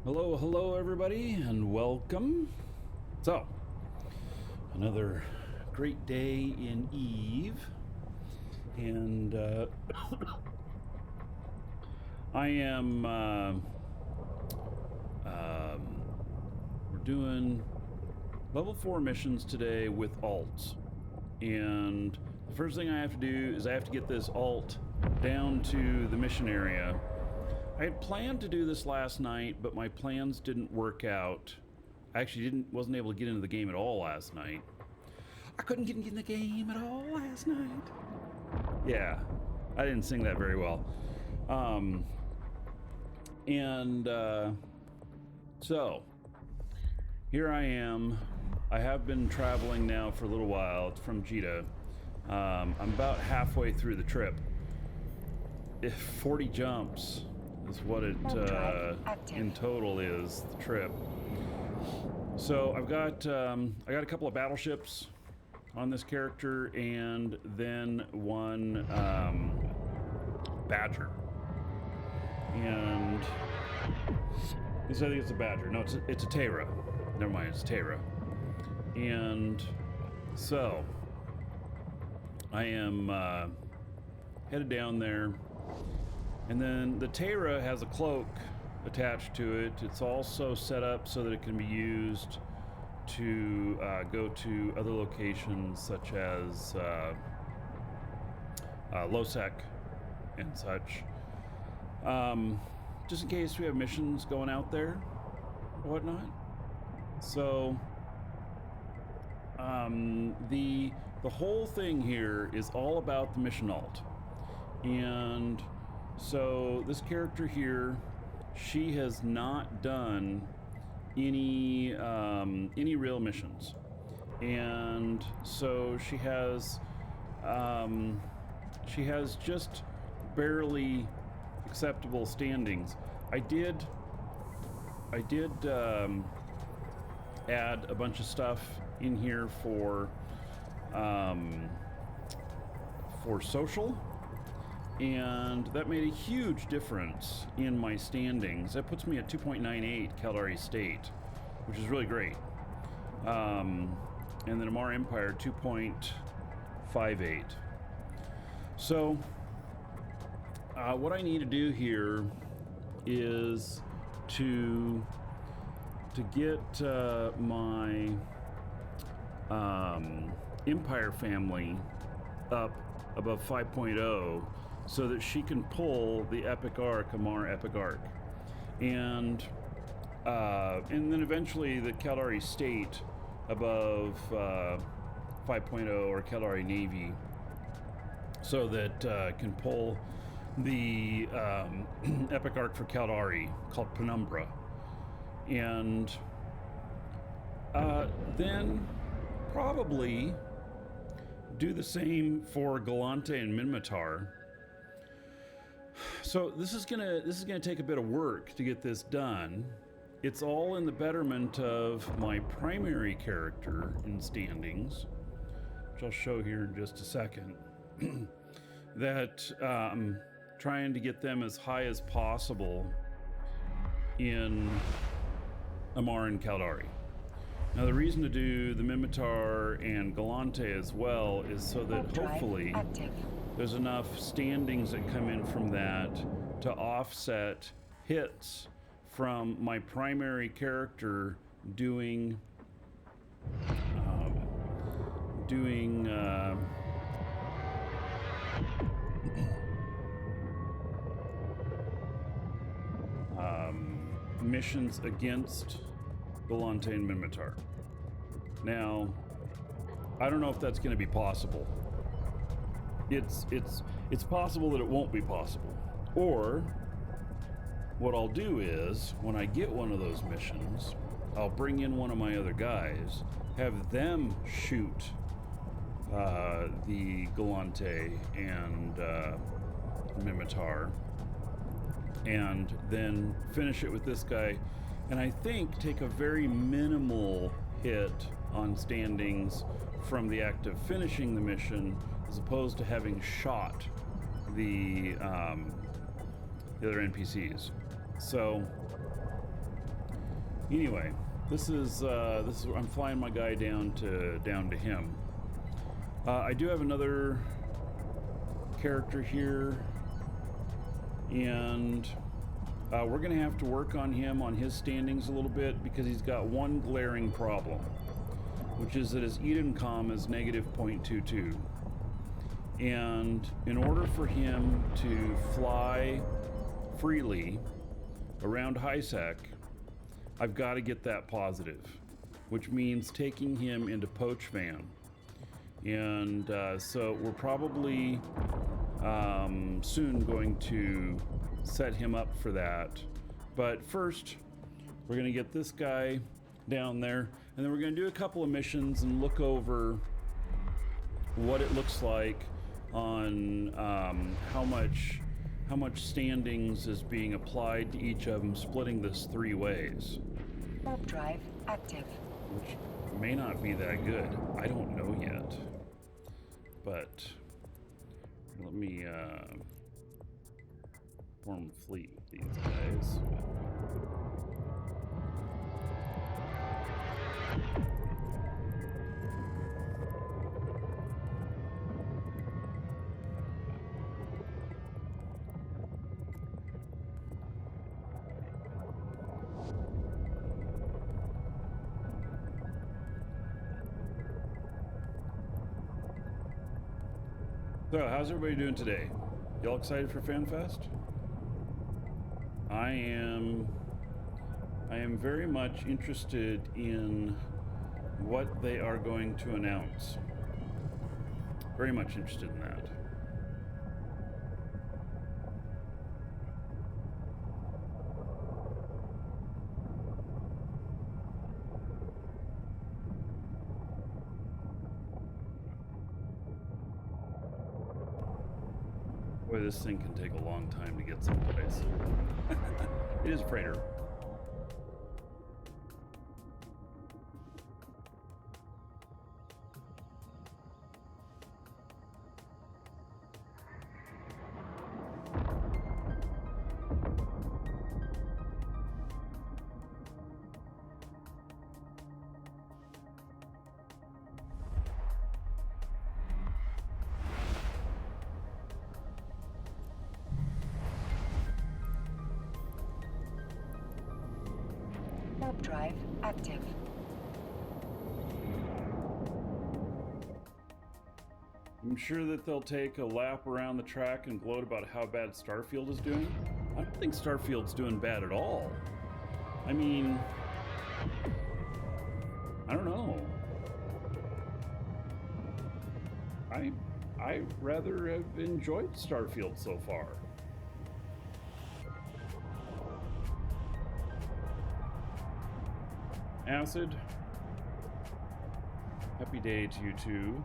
Hello, hello, everybody, and welcome. So, another great day in Eve, and I am. We're doing level 4 missions today with alts, and the first thing I have to do is I have to get this alt down to the mission area. I had planned to do this last night, but my plans didn't work out. I actually wasn't able to get into the game at all last night. I couldn't get in the game at all last night. Yeah, I didn't sing that very well. So here I am. I have been traveling now for a little while from Jita. I'm about halfway through the trip. If 40 jumps is what it in total is, the trip. So I got a couple of battleships on this character, and then one Badger. And I think it's a Badger. No, it's a Terra. Never mind, it's Terra. And so I am headed down there. And then the Terra has a cloak attached to it. It's also set up so that it can be used to go to other locations such as Losec and such. Just in case we have missions going out there or whatnot. So the whole thing here is all about the mission alt. And so this character here, she has not done any real missions, and so she has just barely acceptable standings. I did add a bunch of stuff in here for social. And that made a huge difference in my standings. That puts me at 2.98 Caldari State, which is really great. And then Amar Empire 2.58. So what I need to do here is to get my Empire family up above 5.0 so that she can pull the Epic Arc, Amar Epic Arc. And then eventually the Caldari State above 5.0 or Caldari Navy, so that can pull the Epic Arc for Caldari called Penumbra. And then probably do the same for Galante and Minmatar. So this is gonna take a bit of work to get this done. It's all in the betterment of my primary character in standings, which I'll show here in just a second. That I'm trying to get them as high as possible in Amar and Caldari. Now the reason to do the Minmatar and Galante as well is so that hopefully there's enough standings that come in from that to offset hits from my primary character doing missions against Galante and Minmatar. Now, I don't know if that's going to be possible. It's possible that it won't be possible. Or what I'll do is, when I get one of those missions, I'll bring in one of my other guys, have them shoot the Galante and Minmatar, and then finish it with this guy, and I think take a very minimal hit on standings from the act of finishing the mission, as opposed to having shot the other NPCs. So Anyway, this is I'm flying my guy down to him. I do have another character here, and we're going to have to work on him on his standings a little bit because he's got one glaring problem, which is that his Edencom is negative 0.22. And in order for him to fly freely around HiSec, I've got to get that positive, which means taking him into Poach Van. And so we're probably soon going to set him up for that. But first, we're going to get this guy down there, and then we're going to do a couple of missions and look over what it looks like on how much standings is being applied to each of them, splitting this 3 ways. Warp drive active. Which may not be that good. I don't know yet. But let me form a fleet with these guys. So, how's everybody doing today? Y'all excited for FanFest? I am very much interested in what they are going to announce. Very much interested in that. Boy, this thing can take a long time to get someplace. It is a freighter. Warp drive active. I'm sure that they'll take a lap around the track and gloat about how bad Starfield is doing. I don't think Starfield's doing bad at all. I mean, I don't know. I rather have enjoyed Starfield so far. Acid, happy day to you too.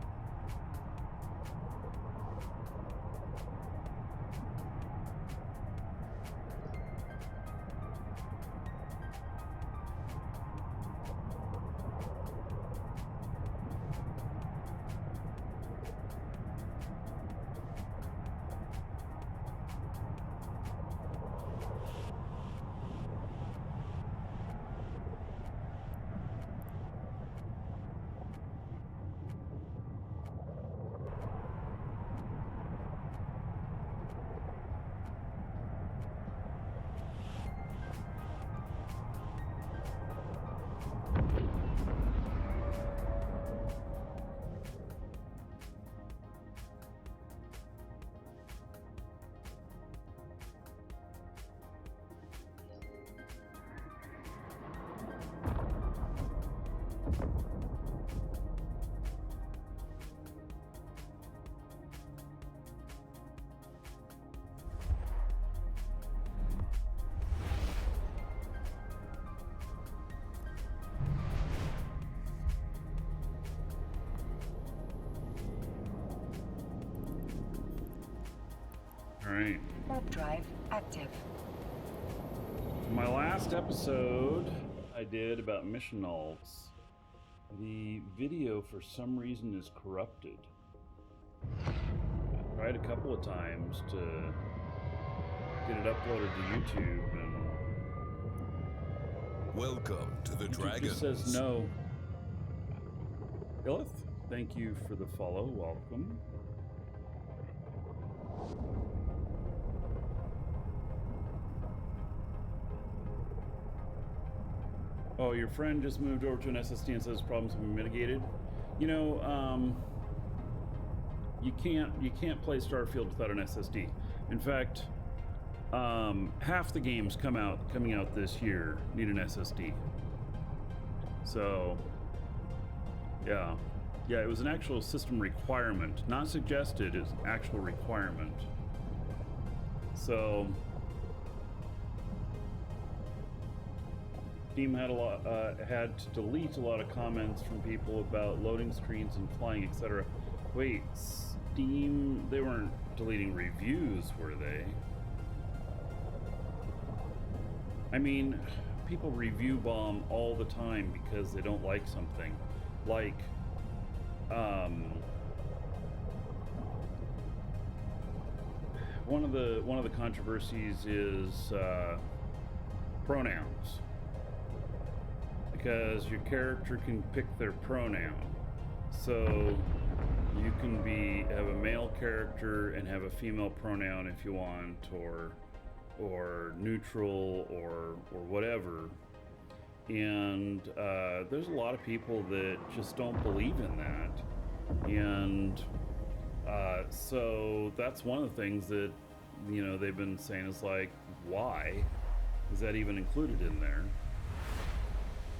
All right. Warp drive active. My last episode I did about mission alts, the video for some reason is corrupted. I tried a couple of times to get it uploaded to YouTube, and Welcome to the YouTube Dragons. just says no. Illith, thank you for the follow. Welcome. Oh, your friend just moved over to an SSD and says problems have been mitigated. You know, you can't play Starfield without an SSD. In fact, half the games coming out this year need an SSD. So, yeah, it was an actual system requirement, not suggested. It's an actual requirement. So, Steam had had to delete a lot of comments from people about loading screens and flying, etc. Wait, Steam, they weren't deleting reviews, were they? I mean, people review bomb all the time because they don't like something. Like, one of the controversies is pronouns, because your character can pick their pronoun. So you can have a male character and have a female pronoun if you want, or neutral, or whatever. And there's a lot of people that just don't believe in that. And so that's one of the things that, you know, they've been saying is like, why is that even included in there?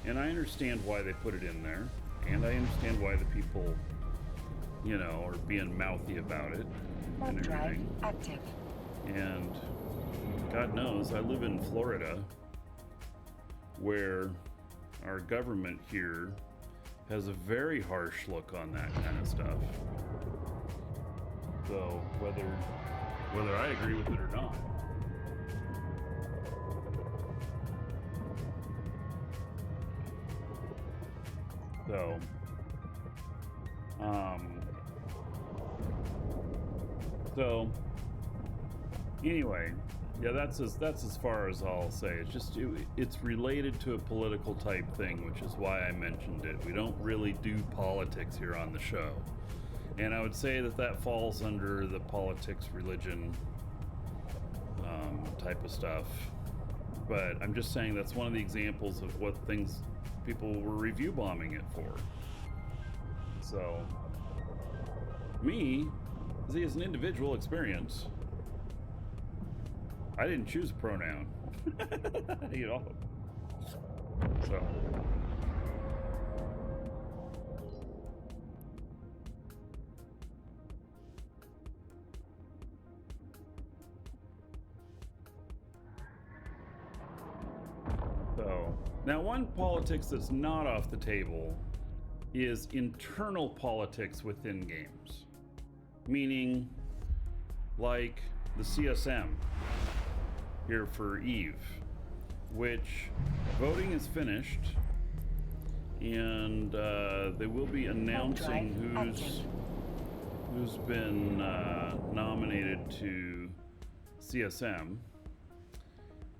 And I understand why they put it in there, and I understand why the people, you know, are being mouthy about it and Drive everything. active. And God knows, I live in Florida, where our government here has a very harsh look on that kind of stuff. So whether I agree with it or not. So anyway, yeah, that's as far as I'll say. It's just it's related to a political type thing, which is why I mentioned it. We don't really do politics here on the show, and I would say that falls under the politics, religion type of stuff. But I'm just saying that's one of the examples of what things people were review bombing it for. So, me, as an individual experience, I didn't choose a pronoun. You know. So. Now, one politics that's not off the table is internal politics within games. Meaning, like the CSM here for Eve, which voting is finished, and they will be announcing who's been nominated to CSM.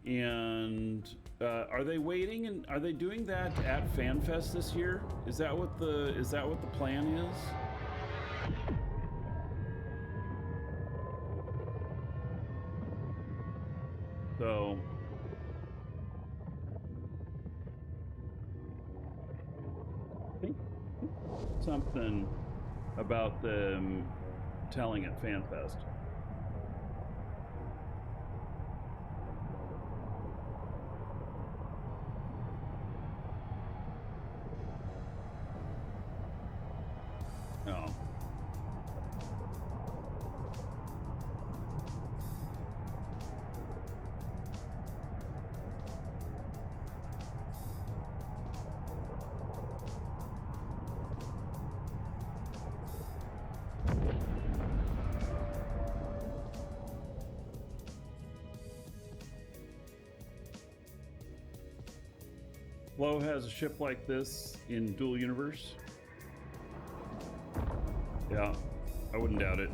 And are they waiting, and are they doing that at FanFest this year? Is that what the plan is? So I think something about them telling at FanFest. No. Flo has a ship like this in Dual Universe. Yeah, I wouldn't doubt it.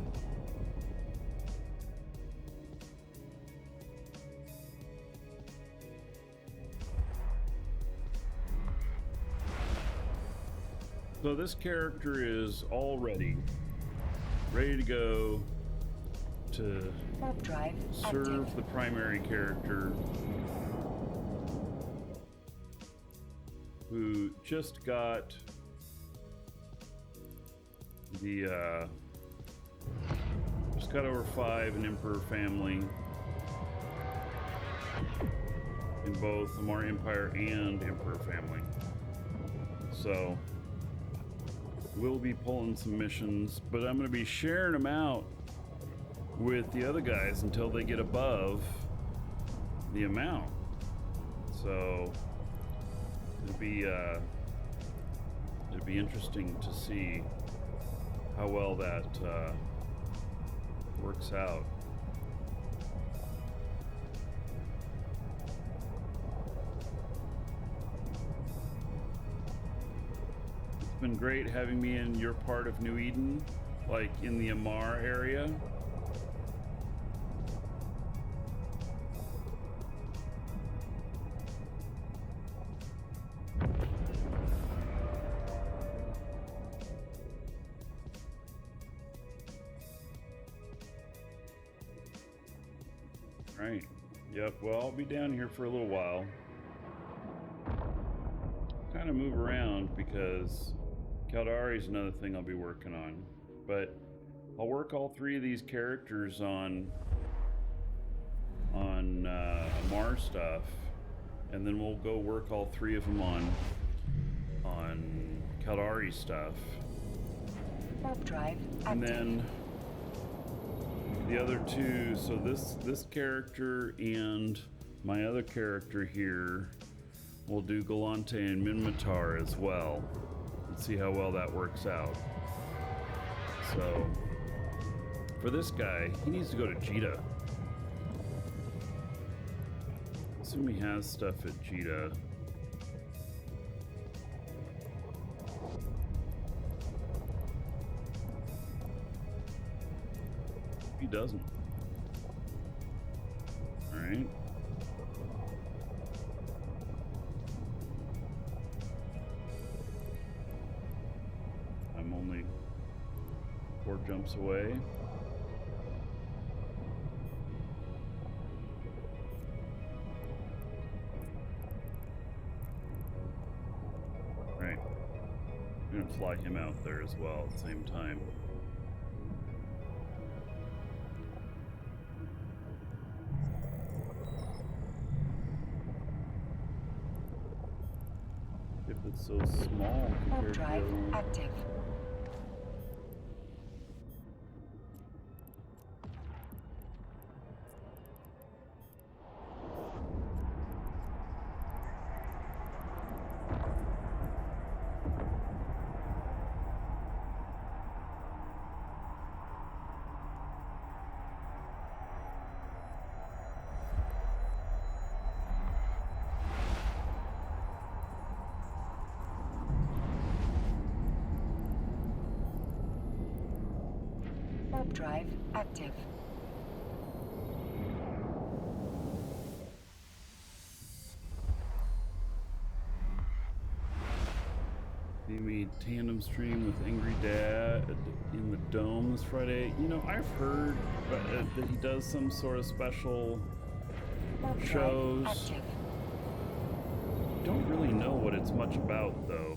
So this character is all ready to go to Warp drive serve active. the primary character who just got the just got over 5 in Emperor family in both the Mar Empire and Emperor family. So we'll be pulling some missions, but I'm going to be sharing them out with the other guys until they get above the amount. So it'll be interesting to see how well that works out. It's been great having me in your part of New Eden, like in the Amar area. Right. Yep. Well, I'll be down here for a little while. Kind of move around because Caldari is another thing I'll be working on. But I'll work all 3 of these characters on Amar stuff, and then we'll go work all 3 of them on Caldari stuff. Warp drive active. And then the other 2, so this character and my other character here will do Galante and Minmatar as well. Let's see how well that works out. So for this guy, he needs to go to Jita. Assume he has stuff at Jita. He doesn't. All right. I'm only 4 jumps away. Right. I'm gonna fly him out there as well at the same time. If it's so small Warp compared to the drive other one. active. Warp drive active. Maybe tandem stream with Angry Dad in the Dome this Friday. You know, I've heard that he does some sort of special Warp drive shows. active. Don't really know what it's much about, though.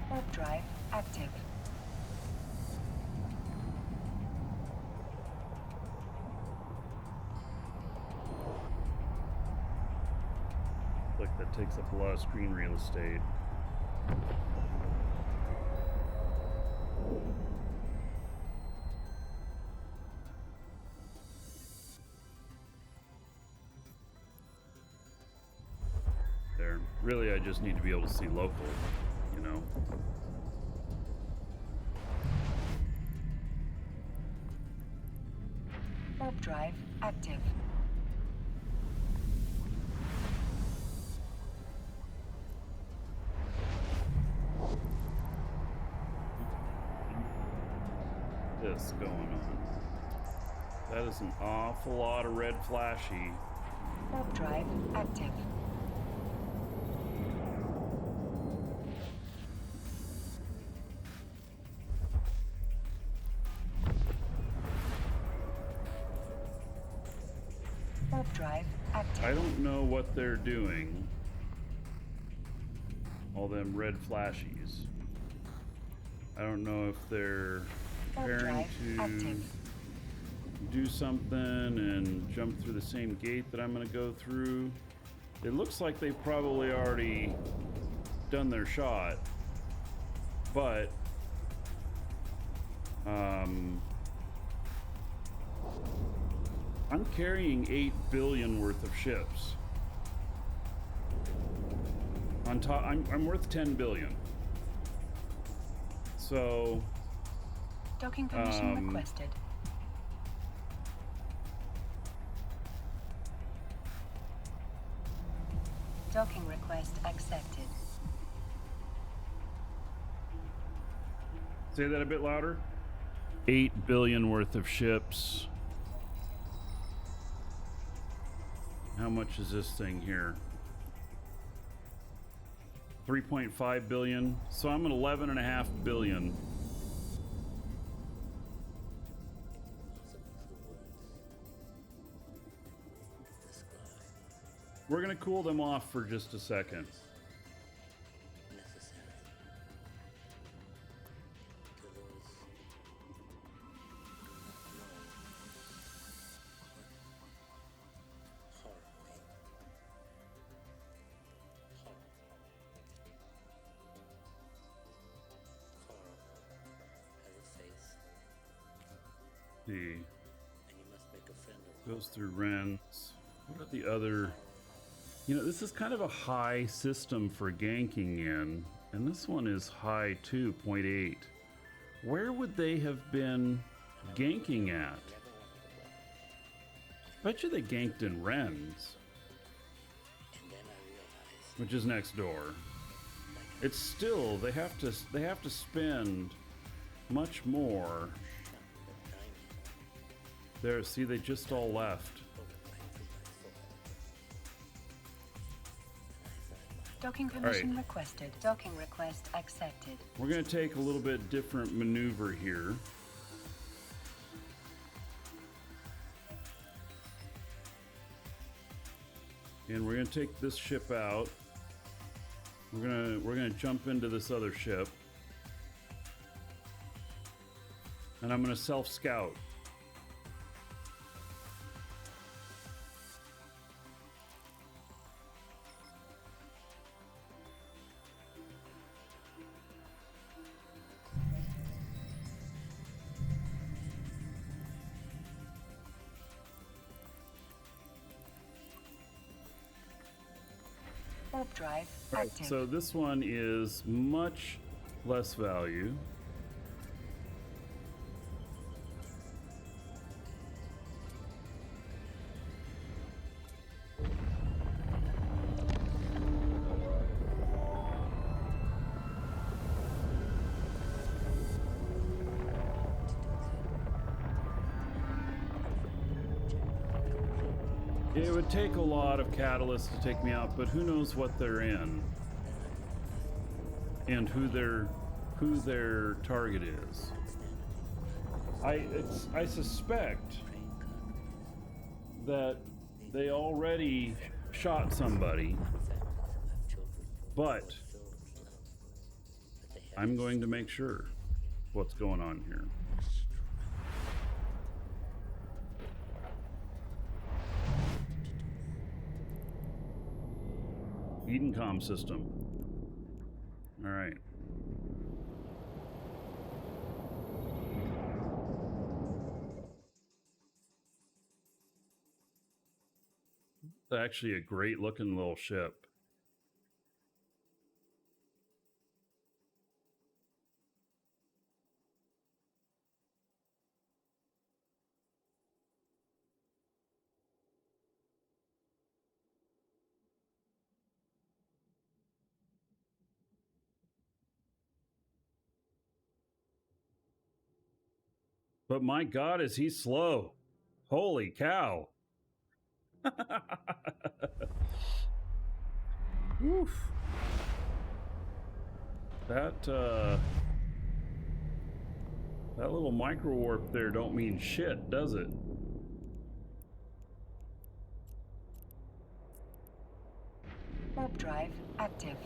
Warp drive active. That takes up a lot of screen real estate. There. Really, I just need to be able to see local, you know. Warp drive active. This going on. That is an awful lot of red flashy. Warp drive active. Warp drive active. I don't know what they're doing. All them red flashies. I don't know if they're preparing to active. do something and jump through the same gate that I'm going to go through. It looks like they've probably already done their shot, but I'm carrying 8 billion worth of ships. On top, I'm worth 10 billion. So Docking permission requested. Docking request accepted. say that a bit louder. 8 billion worth of ships. How much is this thing here? 3.5 billion. So I'm at 11.5 billion. We're gonna cool them off for just a second. See. Goes through Ren's. What are the other? You know, this is kind of a high system for ganking in, and this one is high too, 0.8. Where would they have been ganking at? Bet you they ganked in Ren's, which is next door. It's still, they have to spend much more. There, see, they just all left. Docking permission requested. Docking request accepted. We're going to take a little bit different maneuver here. And we're going to take this ship out. We're going to jump into this other ship. And I'm going to self-scout. Warp drive Right, active. so this one is much less value. It would take a lot of catalysts to take me out, but who knows what they're in and who their target is. I suspect that they already shot somebody, but I'm going to make sure what's going on here. Eden comm system. All right. It's actually a great looking little ship. But my God, is he slow? Holy cow. Oof. That little micro warp there don't mean shit, does it? Warp drive active.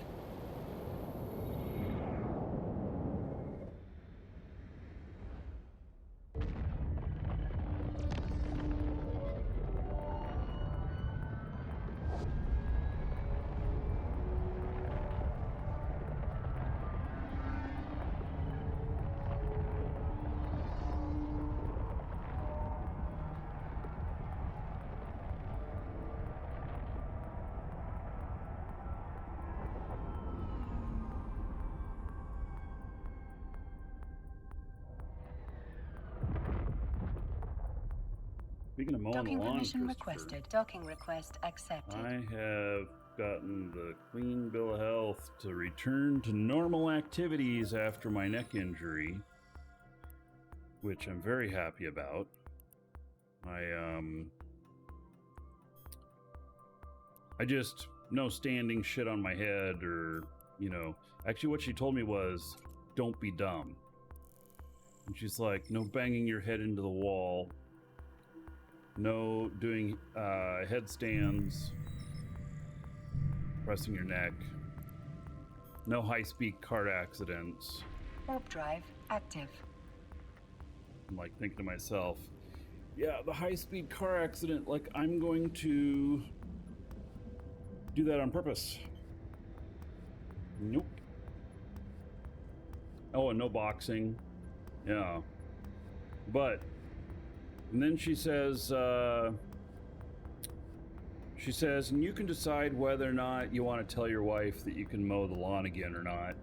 Speaking of mowing Docking the lawn, permission requested. Docking request accepted. I have gotten the clean bill of health to return to normal activities after my neck injury, which I'm very happy about. I just no standing shit on my head, or actually what she told me was, don't be dumb. And she's like, no banging your head into the wall, no doing headstands, pressing your neck, no high-speed car accidents. Warp drive active. I'm like thinking to myself, yeah, the high-speed car accident, like I'm going to do that on purpose. Nope. Oh, and no boxing. Yeah. But, and then she says, and you can decide whether or not you want to tell your wife that you can mow the lawn again or not.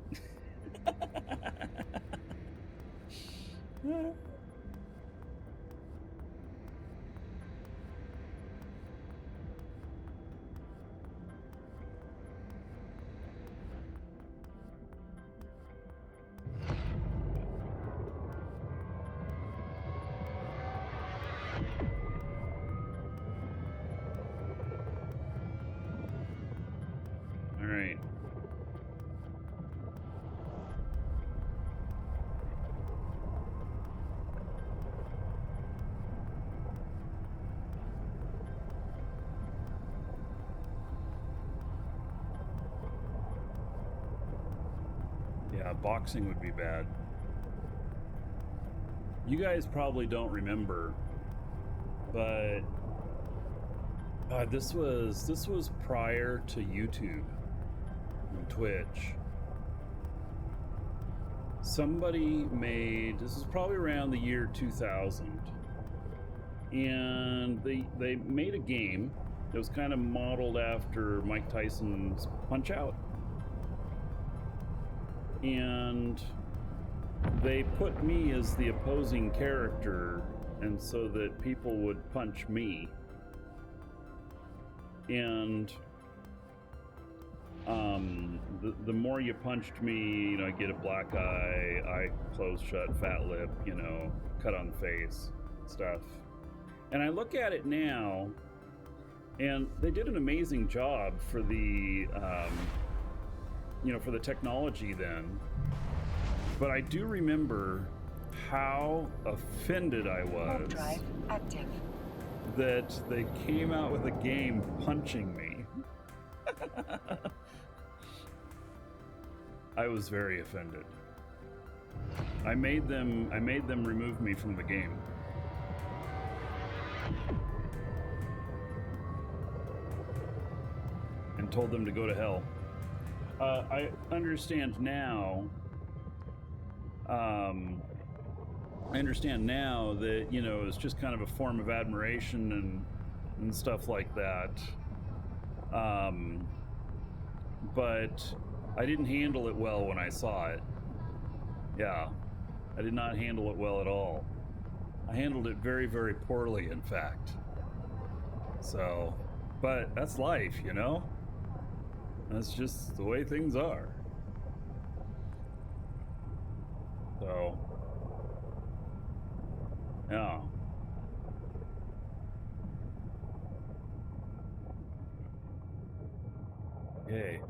Boxing would be bad. You guys probably don't remember, but this was prior to YouTube and Twitch. Somebody made, this is probably around the year 2000, and they made a game that was kind of modeled after Mike Tyson's Punch-Out. And they put me as the opposing character, and so that people would punch me. And the more you punched me, I get a black eye closed shut, fat lip, cut on the face, stuff. And I look at it now, and they did an amazing job for the for the technology then. But I do remember how offended I was drive active. that they came out with a game punching me. I was very offended. I made them remove me from the game. And and told them to go to hell. I understand now. I understand now that, you know, it's just kind of a form of admiration and stuff like that. But I didn't handle it well when I saw it. Yeah, I did not handle it well at all. I handled it very, very poorly, in fact. So, but that's life, you know? That's just the way things are. So, yeah. Okay.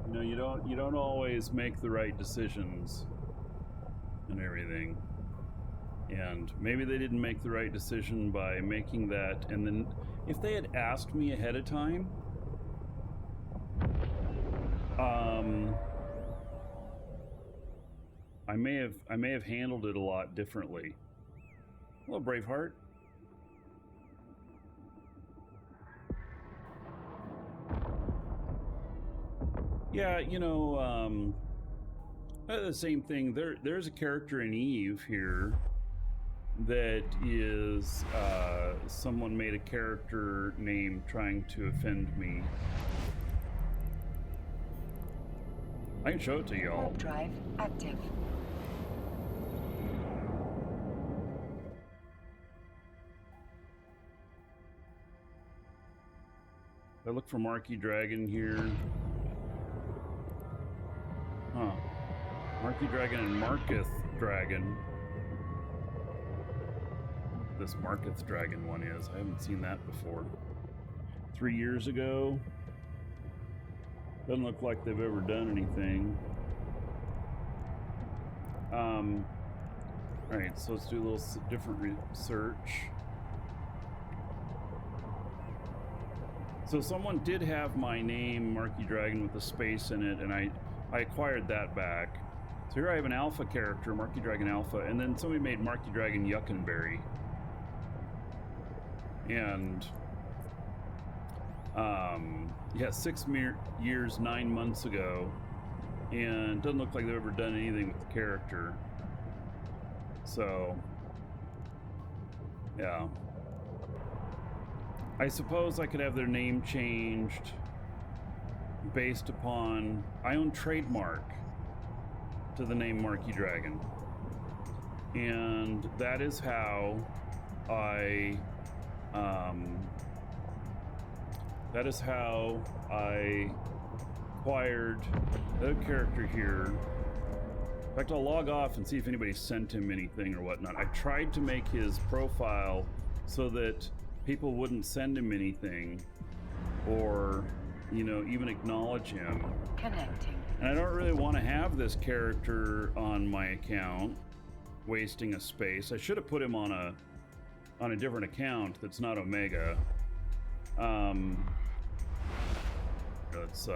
You know, you don't always make the right decisions and everything. And maybe they didn't make the right decision by making that, and then if they had asked me ahead of time, I may have handled it a lot differently. Hello, Braveheart. Yeah, you know, the same thing. There's a character in Eve here that is someone made a character name trying to offend me. I can show it to y'all. Warp drive active. I look for Markee Dragon here. Huh. Markee Dragon and Markee Dragon. This Markee Dragon one is. I haven't seen that before. 3 years ago. Doesn't look like they've ever done anything. Alright, so let's do a little different research. So someone did have my name, Markee Dragon, with a space in it, and I acquired that back. So here I have an alpha character, Markee Dragon Alpha, and then somebody made Markee Dragon Yuckenberry. And, yeah, 6 years, 9 months ago, and doesn't look like they've ever done anything with the character. So, yeah. I suppose I could have their name changed based upon, I own trademark to the name Markee Dragon. And that is how I acquired the character here. In fact, I'll log off and see if anybody sent him anything or whatnot. I tried to make his profile so that people wouldn't send him anything or, you know, even acknowledge him. Connecting. And I don't really want to have this character on my account wasting a space. I should have put him on a different account that's not Omega. Let's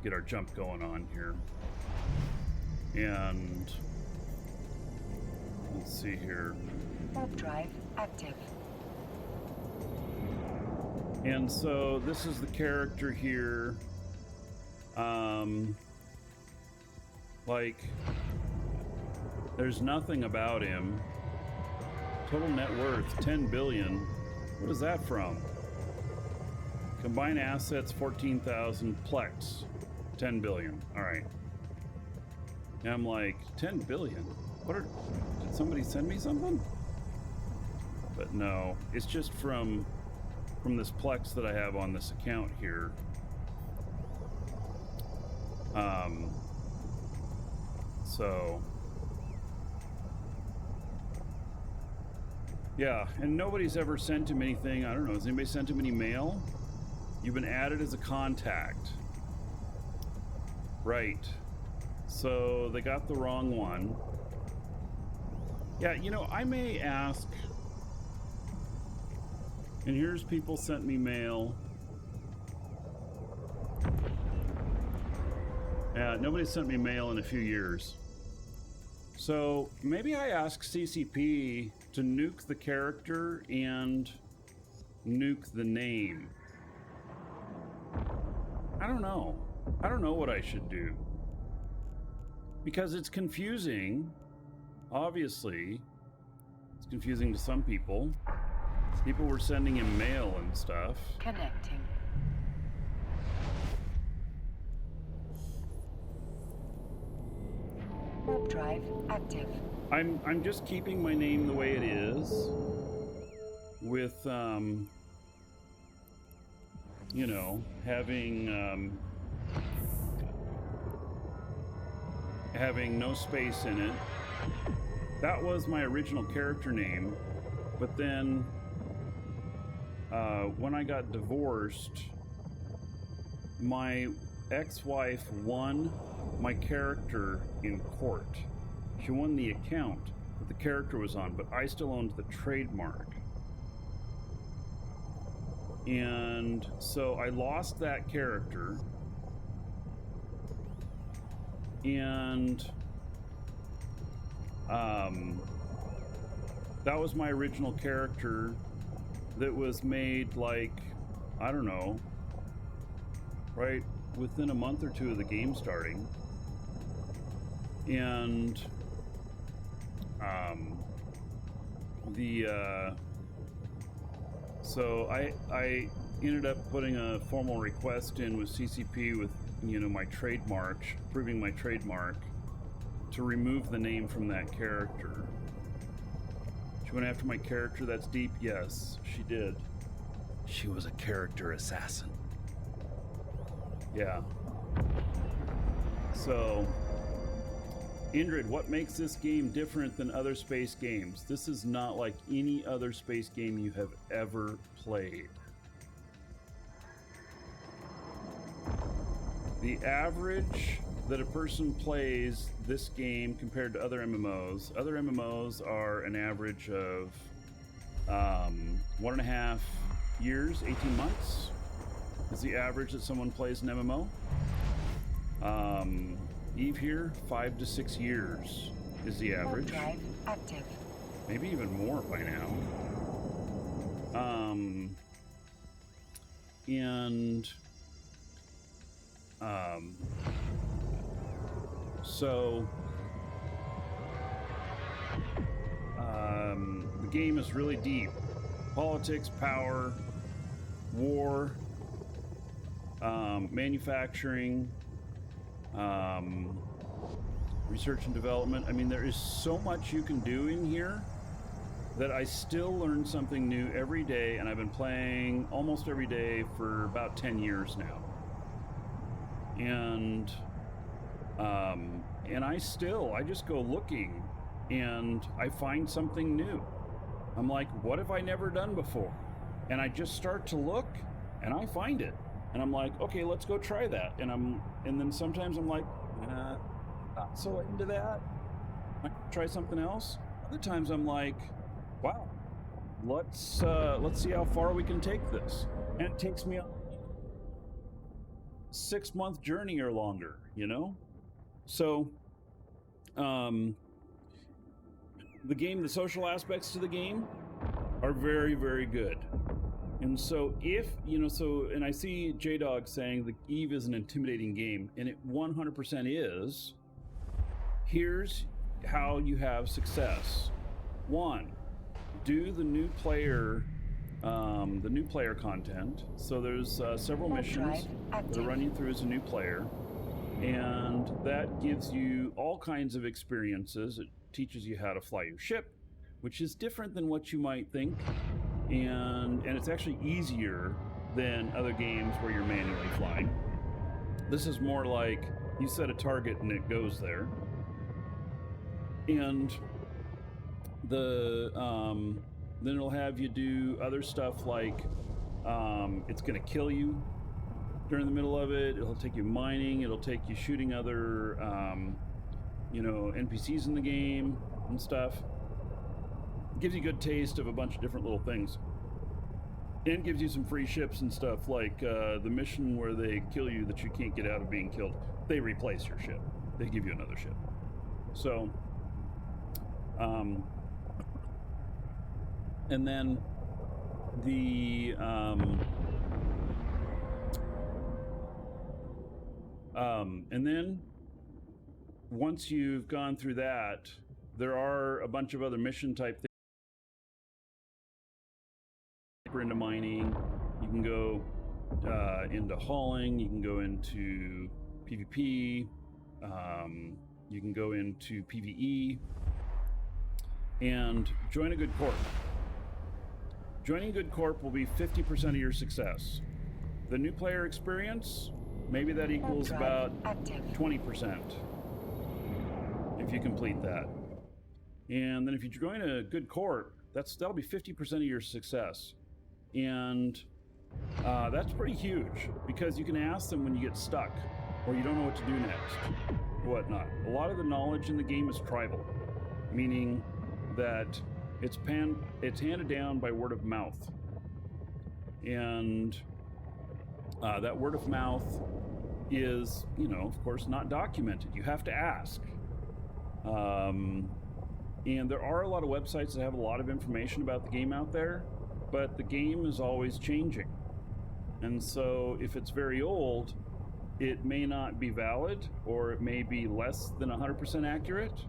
get our jump going on here. And let's see here. Warp drive active. And so this is the character here. Like, there's nothing about him. Total net worth 10 billion. What is that from? Combined assets 14,000. Plex 10 billion. All right. And I'm like, 10 billion? Did somebody send me something? But no, it's just from this Plex that I have on this account here. So yeah, and nobody's ever sent him anything. I don't know, has anybody sent him any mail? You've been added as a contact. Right. So they got the wrong one. Yeah, you know, I may ask, and here's people sent me mail. Nobody sent me mail in a few years. So maybe I ask CCP to nuke the character and nuke the name. I don't know. I don't know what I should do. Because it's confusing. Obviously, it's confusing to some people. People were sending him mail and stuff. Connecting. Warp drive active. I'm just keeping my name the way it is. With you know, having no space in it. That was my original character name, but then when I got divorced, my ex-wife won my character in court. She won the account that the character was on, but I still owned the trademark. And so I lost that character, and that was my original character that was made, like, I don't know, right within a month or two of the game starting. And so I ended up putting a formal request in with CCP with, you know, my trademark, proving my trademark, to remove the name from that character. She went after my character. That's deep. Yes, she did. She was a character assassin. Yeah. So, Indrid, what makes this game different than other space games? This is not like any other space game you have ever played. The average that a person plays this game compared to other MMOs are an average of 1.5 years, 18 months is the average that someone plays an MMO. Eve here, 5 to 6 years is the average. Drive active. Maybe even more by now. So the game is really deep. Politics, power, war, manufacturing, research and development. I mean, there is so much you can do in here that I still learn something new every day, and I've been playing almost every day for about 10 years now. And I just go looking and I find something new. I'm like, what have I never done before? And I just start to look and I find it. And I'm like, okay, let's go try that. And then sometimes I'm like, not so into that. Might try something else. Other times I'm like, wow, let's see how far we can take this. And it takes me a 6-month journey or longer, you know? So, the social aspects to the game are very, very good. And so and I see J-Dog saying the Eve is an intimidating game, and it 100% is. Here's how you have success. 1, do the new player content. So there's several missions that are running through as a new player, and that gives you all kinds of experiences. It teaches you how to fly your ship, which is different than what you might think, and it's actually easier than other games where you're manually flying. This is more like you set a target and it goes there. And then it'll have you do other stuff like it's going to kill you during the middle of it. It'll take you mining. It'll take you shooting other NPCs in the game and stuff. It gives you a good taste of a bunch of different little things. And gives you some free ships and stuff, like the mission where they kill you that you can't get out of being killed. They replace your ship. They give you another ship. So And then once you've gone through that, there are a bunch of other mission type things. Into mining, you can go into hauling, you can go into PvP, you can go into PvE, and join a good corp. Joining a good corp will be 50% of your success. The new player experience, maybe that equals about 20% if you complete that. And then if you join a good corp, that'll be 50% of your success. And that's pretty huge, because you can ask them when you get stuck or you don't know what to do next or whatnot. A lot of the knowledge in the game is tribal, meaning that it's handed down by word of mouth. And that word of mouth is, of course, not documented. You have to ask. And there are a lot of websites that have a lot of information about the game out there, but the game is always changing. And so if it's very old, it may not be valid, or it may be less than 100% accurate.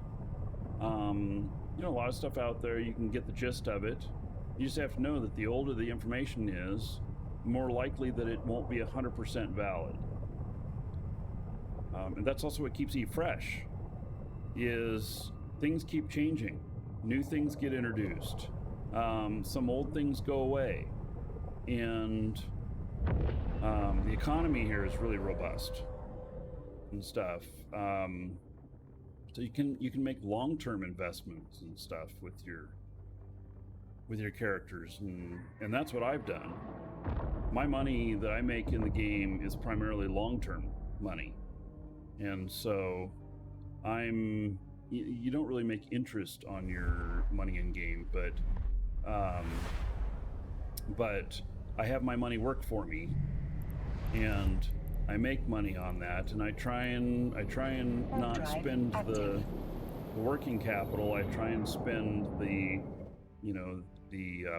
A lot of stuff out there, you can get the gist of it. You just have to know that the older the information is, the more likely that it won't be 100% valid. And that's also what keeps it fresh, is things keep changing. New things get introduced. Some old things go away. And the economy here is really robust and stuff. So you can make long-term investments and stuff with your characters, and that's what I've done. My money that I make in the game is primarily long-term money, and so you don't really make interest on your money in game, but I have my money work for me, and I make money on that, and I try and not spend the working capital. I try and spend the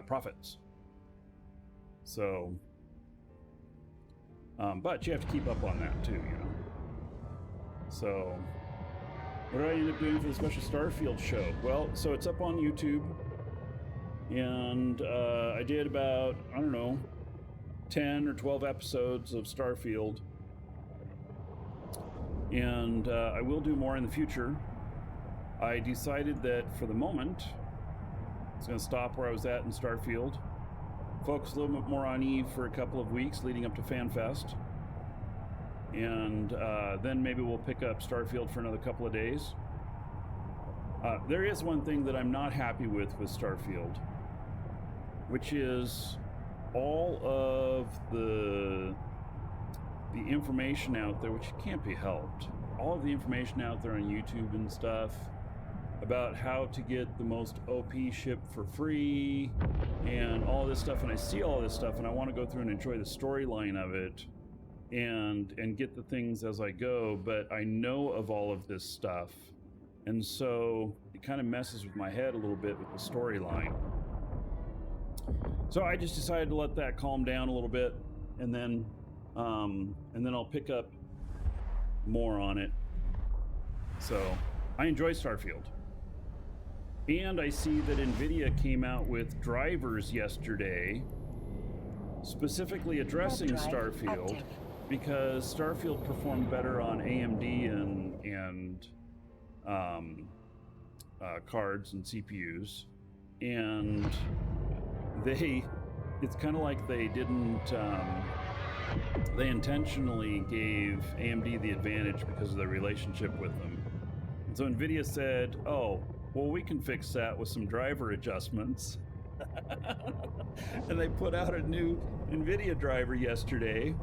profits. So, but you have to keep up on that too, So, what did I end up doing for the special Starfield show? Well, so it's up on YouTube, and I did about 10 or 12 episodes of Starfield. And I will do more in the future. I decided that for the moment, I was going to stop where I was at in Starfield, focus a little bit more on Eve for a couple of weeks leading up to FanFest, and then maybe we'll pick up Starfield for another couple of days. There is one thing that I'm not happy with Starfield, which is all of the information out there, which can't be helped. All of the information out there on YouTube and stuff about how to get the most OP ship for free and all this stuff, and I see all this stuff and I want to go through and enjoy the storyline of it and get the things as I go, but I know of all of this stuff, and so it kind of messes with my head a little bit with the storyline. So I just decided to let that calm down a little bit, and then I'll pick up more on it. So I enjoy Starfield. And I see that NVIDIA came out with drivers yesterday specifically addressing Starfield, because Starfield performed better on AMD and cards and CPUs, and it's kind of like they didn't they intentionally gave AMD the advantage because of their relationship with them. And so NVIDIA said, oh, well, we can fix that with some driver adjustments. And they put out a new NVIDIA driver yesterday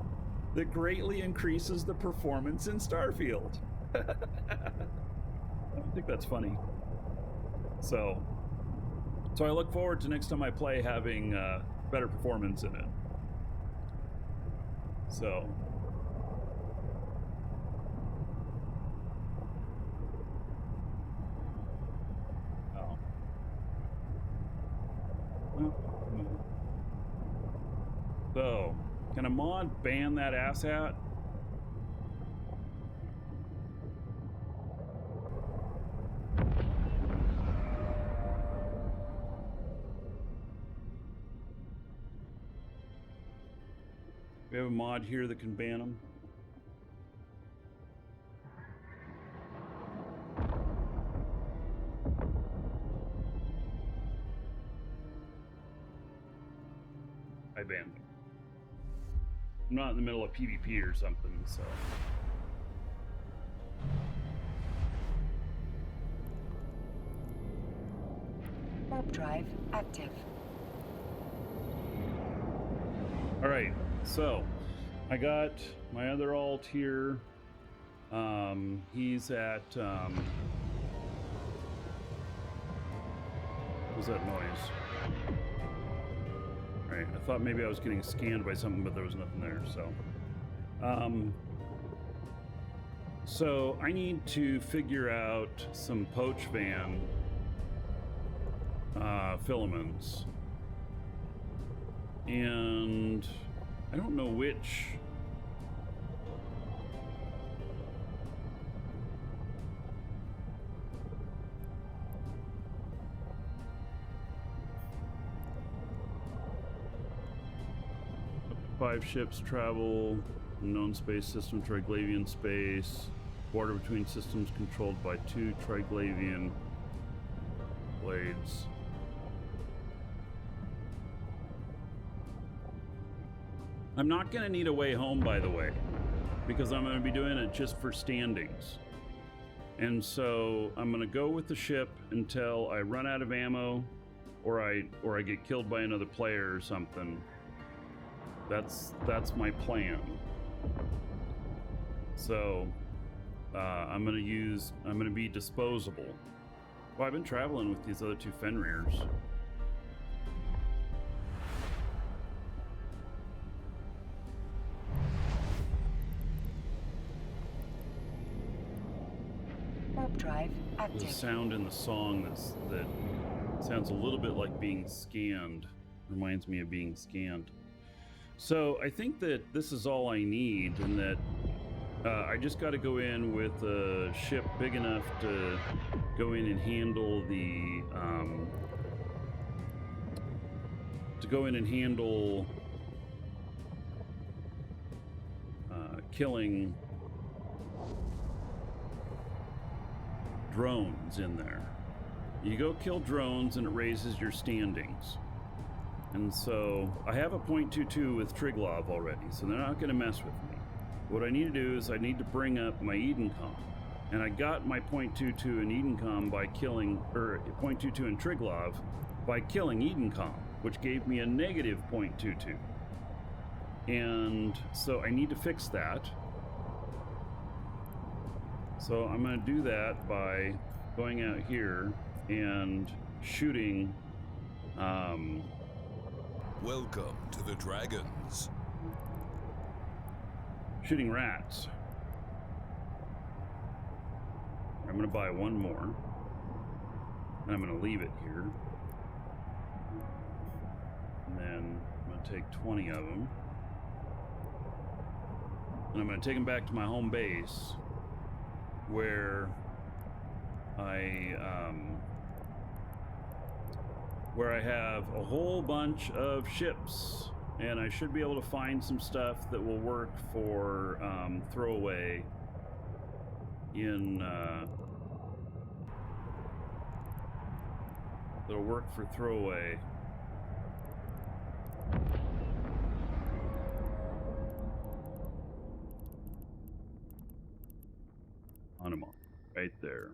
that greatly increases the performance in Starfield. I think that's funny. So I look forward to next time I play having better performance in it. So oh. Can a mod ban that asshat? We have a mod here that can ban them. I banned them. I'm not in the middle of PvP or something, so. Warp drive active. All right, so I got my other alt here. He's at, what was that noise? All right, I thought maybe I was getting scanned by something, but there was nothing there, so. So I need to figure out some poach van filaments. And I don't know which. Up to 5 ships travel, unknown space system, Triglavian space, border between systems controlled by 2 Triglavian blades. I'm not going to need a way home, by the way, because I'm going to be doing it just for standings. And so I'm going to go with the ship until I run out of ammo or I get killed by another player or something. That's my plan. So I'm going to be disposable. Well, I've been traveling with these other 2 Fenriers. Drive active. There's a sound in the song that sounds a little bit like being scanned. Reminds me of being scanned. So I think that this is all I need, and that I just got to go in with a ship big enough to go in and handle the killing drones in there. You go kill drones and it raises your standings. And so I have a .22 with Triglov already, so they're not going to mess with me. What I need to do is I need to bring up my Edencom. And I got my .22 in Edencom by killing, or .22 in Triglov by killing Edencom, which gave me a negative .22. And so I need to fix that. So I'm going to do that by going out here and shooting. Welcome to the Dragons. Shooting rats. I'm going to buy one more. And I'm going to leave it here. And then I'm going to take 20 of them. And I'm going to take them back to my home base, where I have a whole bunch of ships, and I should be able to find some stuff that will work for throwaway that'll work for throwaway. On them all, right there.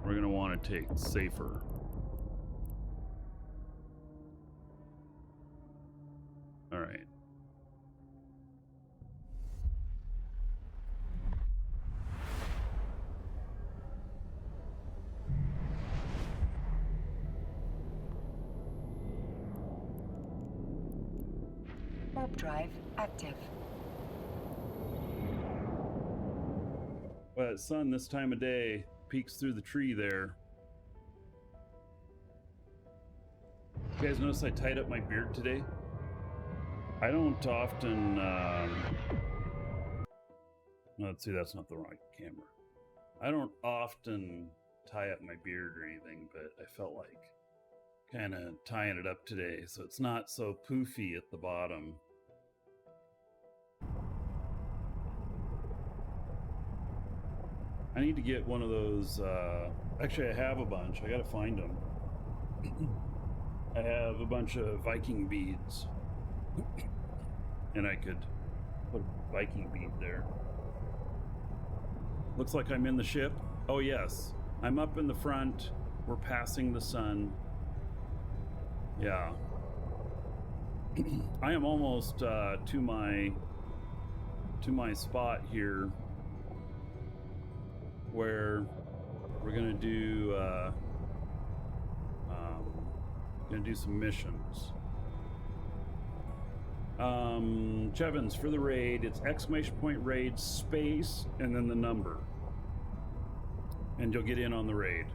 We're going to want to take safer. All right. Warp drive active. Well, that sun this time of day peeks through the tree there. You guys notice I tied up my beard today? I don't often, let's see, that's not the right camera. I don't often tie up my beard or anything, but I felt like kind of tying it up today so it's not so poofy at the bottom. I need to get one of those, actually I have a bunch, I gotta find them. I have a bunch of Viking beads and I could put a Viking bead there. Looks like I'm in the ship. Oh yes, I'm up in the front. We're passing the sun. Yeah. I am almost to my spot here where we're gonna do some missions. Chevins, for the raid, it's !raid space and then the number, and you'll get in on the raid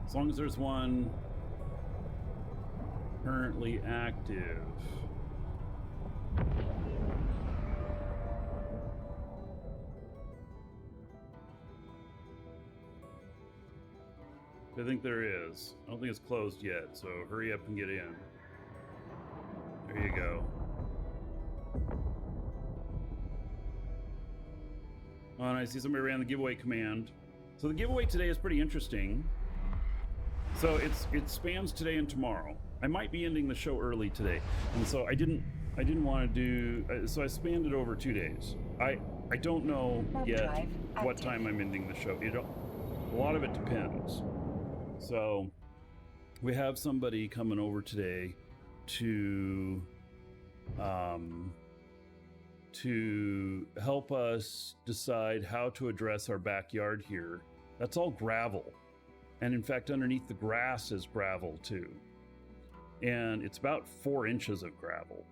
as long as there's one currently active. I think there is. I don't think it's closed yet, so hurry up and get in. There you go. Oh, and I see somebody ran the giveaway command. So the giveaway today is pretty interesting. So it spans today and tomorrow. I might be ending the show early today, and so I didn't want to do. So I spanned it over 2 days. I don't know yet what time I'm ending the show. A lot of it depends. So we have somebody coming over today to help us decide how to address our backyard here. That's all gravel. And in fact, underneath the grass is gravel too. And it's about 4 inches of gravel.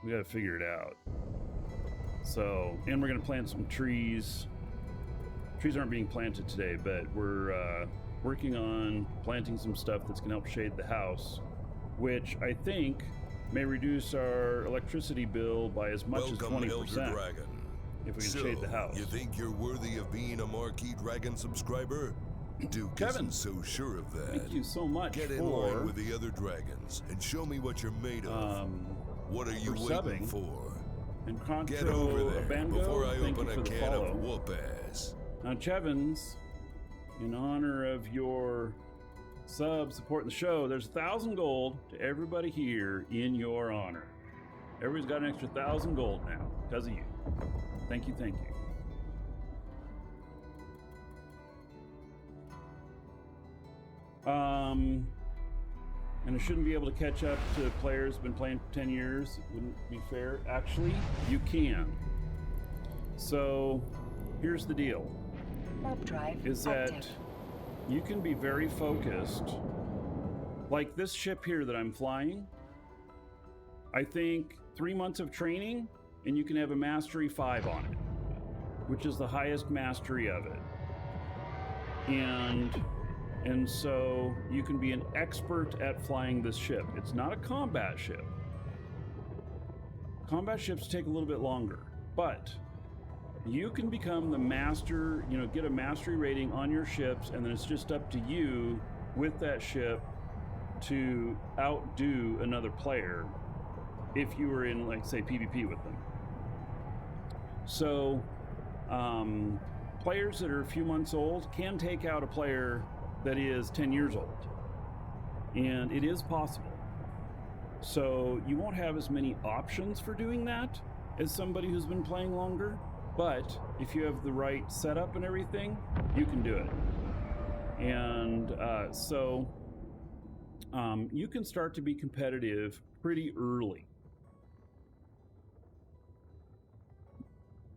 We gotta figure it out. So, and we're gonna plant some trees. Trees aren't being planted today, but we're working on planting some stuff that's gonna help shade the house, which I think may reduce our electricity bill by as much as 20%. Dragon. If we can shade the house. You think you're worthy of being a Markee Dragon subscriber? Duke Kevin, isn't so sure of that. Thank you so much. Get in line with the other dragons and show me what you're made of. What are you waiting for? And Get over there Abango, before I thank open you a for the can follow. of whoop-ass. Now, Chevins, in honor of your sub supporting the show, there's 1,000 gold to everybody here in your honor. Everybody's got an extra 1,000 gold now because of you. Thank you, thank you. And I shouldn't be able to catch up to players who've been playing for 10 years. It wouldn't be fair. Actually, you can. So, here's the deal. Warp drive Is that you can be very focused. Like this ship here that I'm flying, I think 3 months of training and you can have a mastery 5 on it, which is the highest mastery of it. And so you can be an expert at flying this ship. It's not a combat ship. Combat ships take a little bit longer, but you can become the master, get a mastery rating on your ships, and then it's just up to you with that ship to outdo another player if you were in, like, say, PvP with them. So players that are a few months old can take out a player that is 10 years old, and it is possible. So you won't have as many options for doing that as somebody who's been playing longer, but if you have the right setup and everything, you can do it. And so you can start to be competitive pretty early.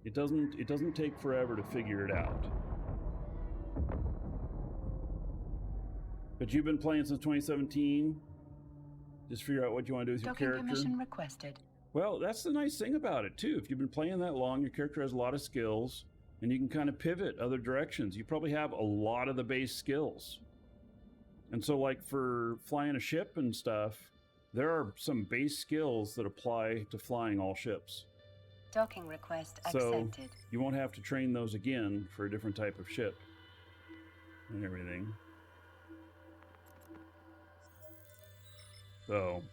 It doesn't take forever to figure it out. But you've been playing since 2017. Just figure out what you want to do with your character. Docking permission requested. Well, that's the nice thing about it too. If you've been playing that long, your character has a lot of skills, and you can kind of pivot other directions. You probably have a lot of the base skills. And so, like, for flying a ship and stuff, there are some base skills that apply to flying all ships. Docking request So accepted. you won't have to train those again for a different type of ship and everything. So,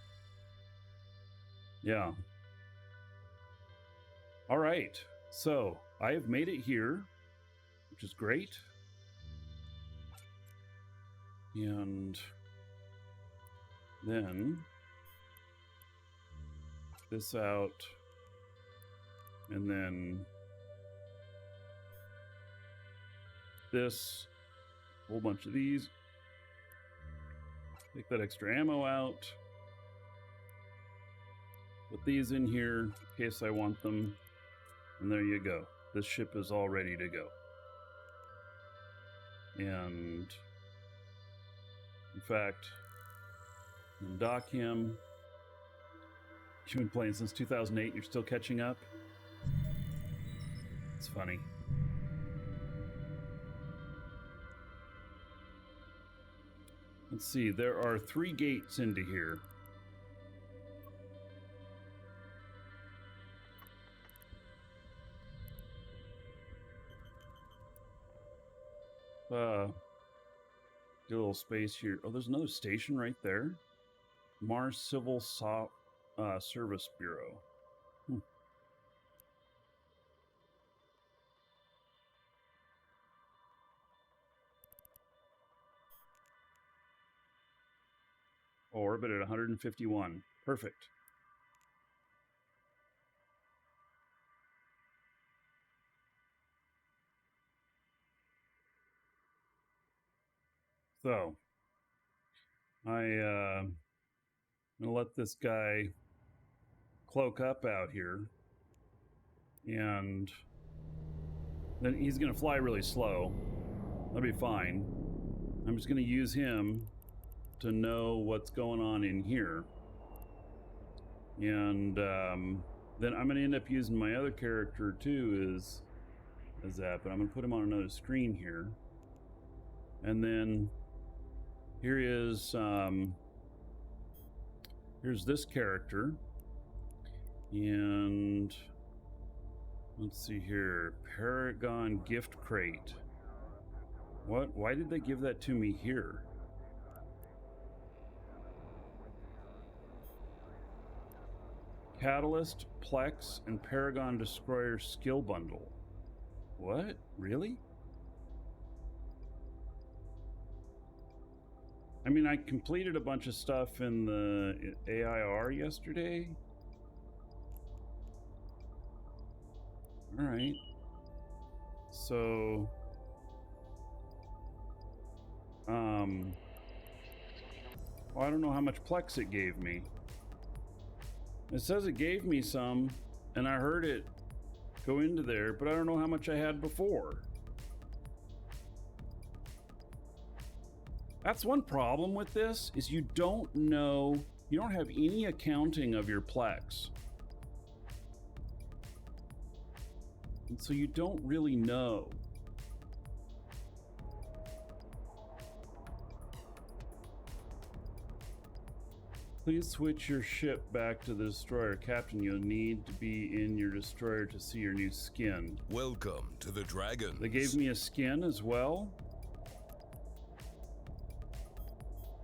yeah. All right. So I have made it here, which is great. And then this out, and then this, a whole bunch of these. Take that extra ammo out. Put these in here in case I want them. And there you go. This ship is all ready to go. And in fact, dock him. You've been playing since 2008. You're still catching up. It's funny. Let's see. There are 3 gates into here. Get a little space here. Oh, there's another station right there. Mars Civil Service Bureau. Orbit at 151. Perfect. So, I'm gonna let this guy cloak up out here, and then he's gonna fly really slow. That'll be fine. I'm just gonna use him to know what's going on in here, and then I'm gonna end up using my other character too as that, but I'm gonna put him on another screen here, and then here is here's this character, and let's see here, Paragon gift crate. What? Why did they give that to me here? Catalyst, Plex, and Paragon Destroyer skill bundle. What? Really? I mean, I completed a bunch of stuff in the AIR yesterday. All right. So, well, I don't know how much Plex it gave me. It says it gave me some, and I heard it go into there, but I don't know how much I had before. That's one problem with this, is you don't know, you don't have any accounting of your Plex. And so you don't really know. Please switch your ship back to the destroyer. Captain, you'll need to be in your destroyer to see your new skin. Welcome to the Dragons. They gave me a skin as well.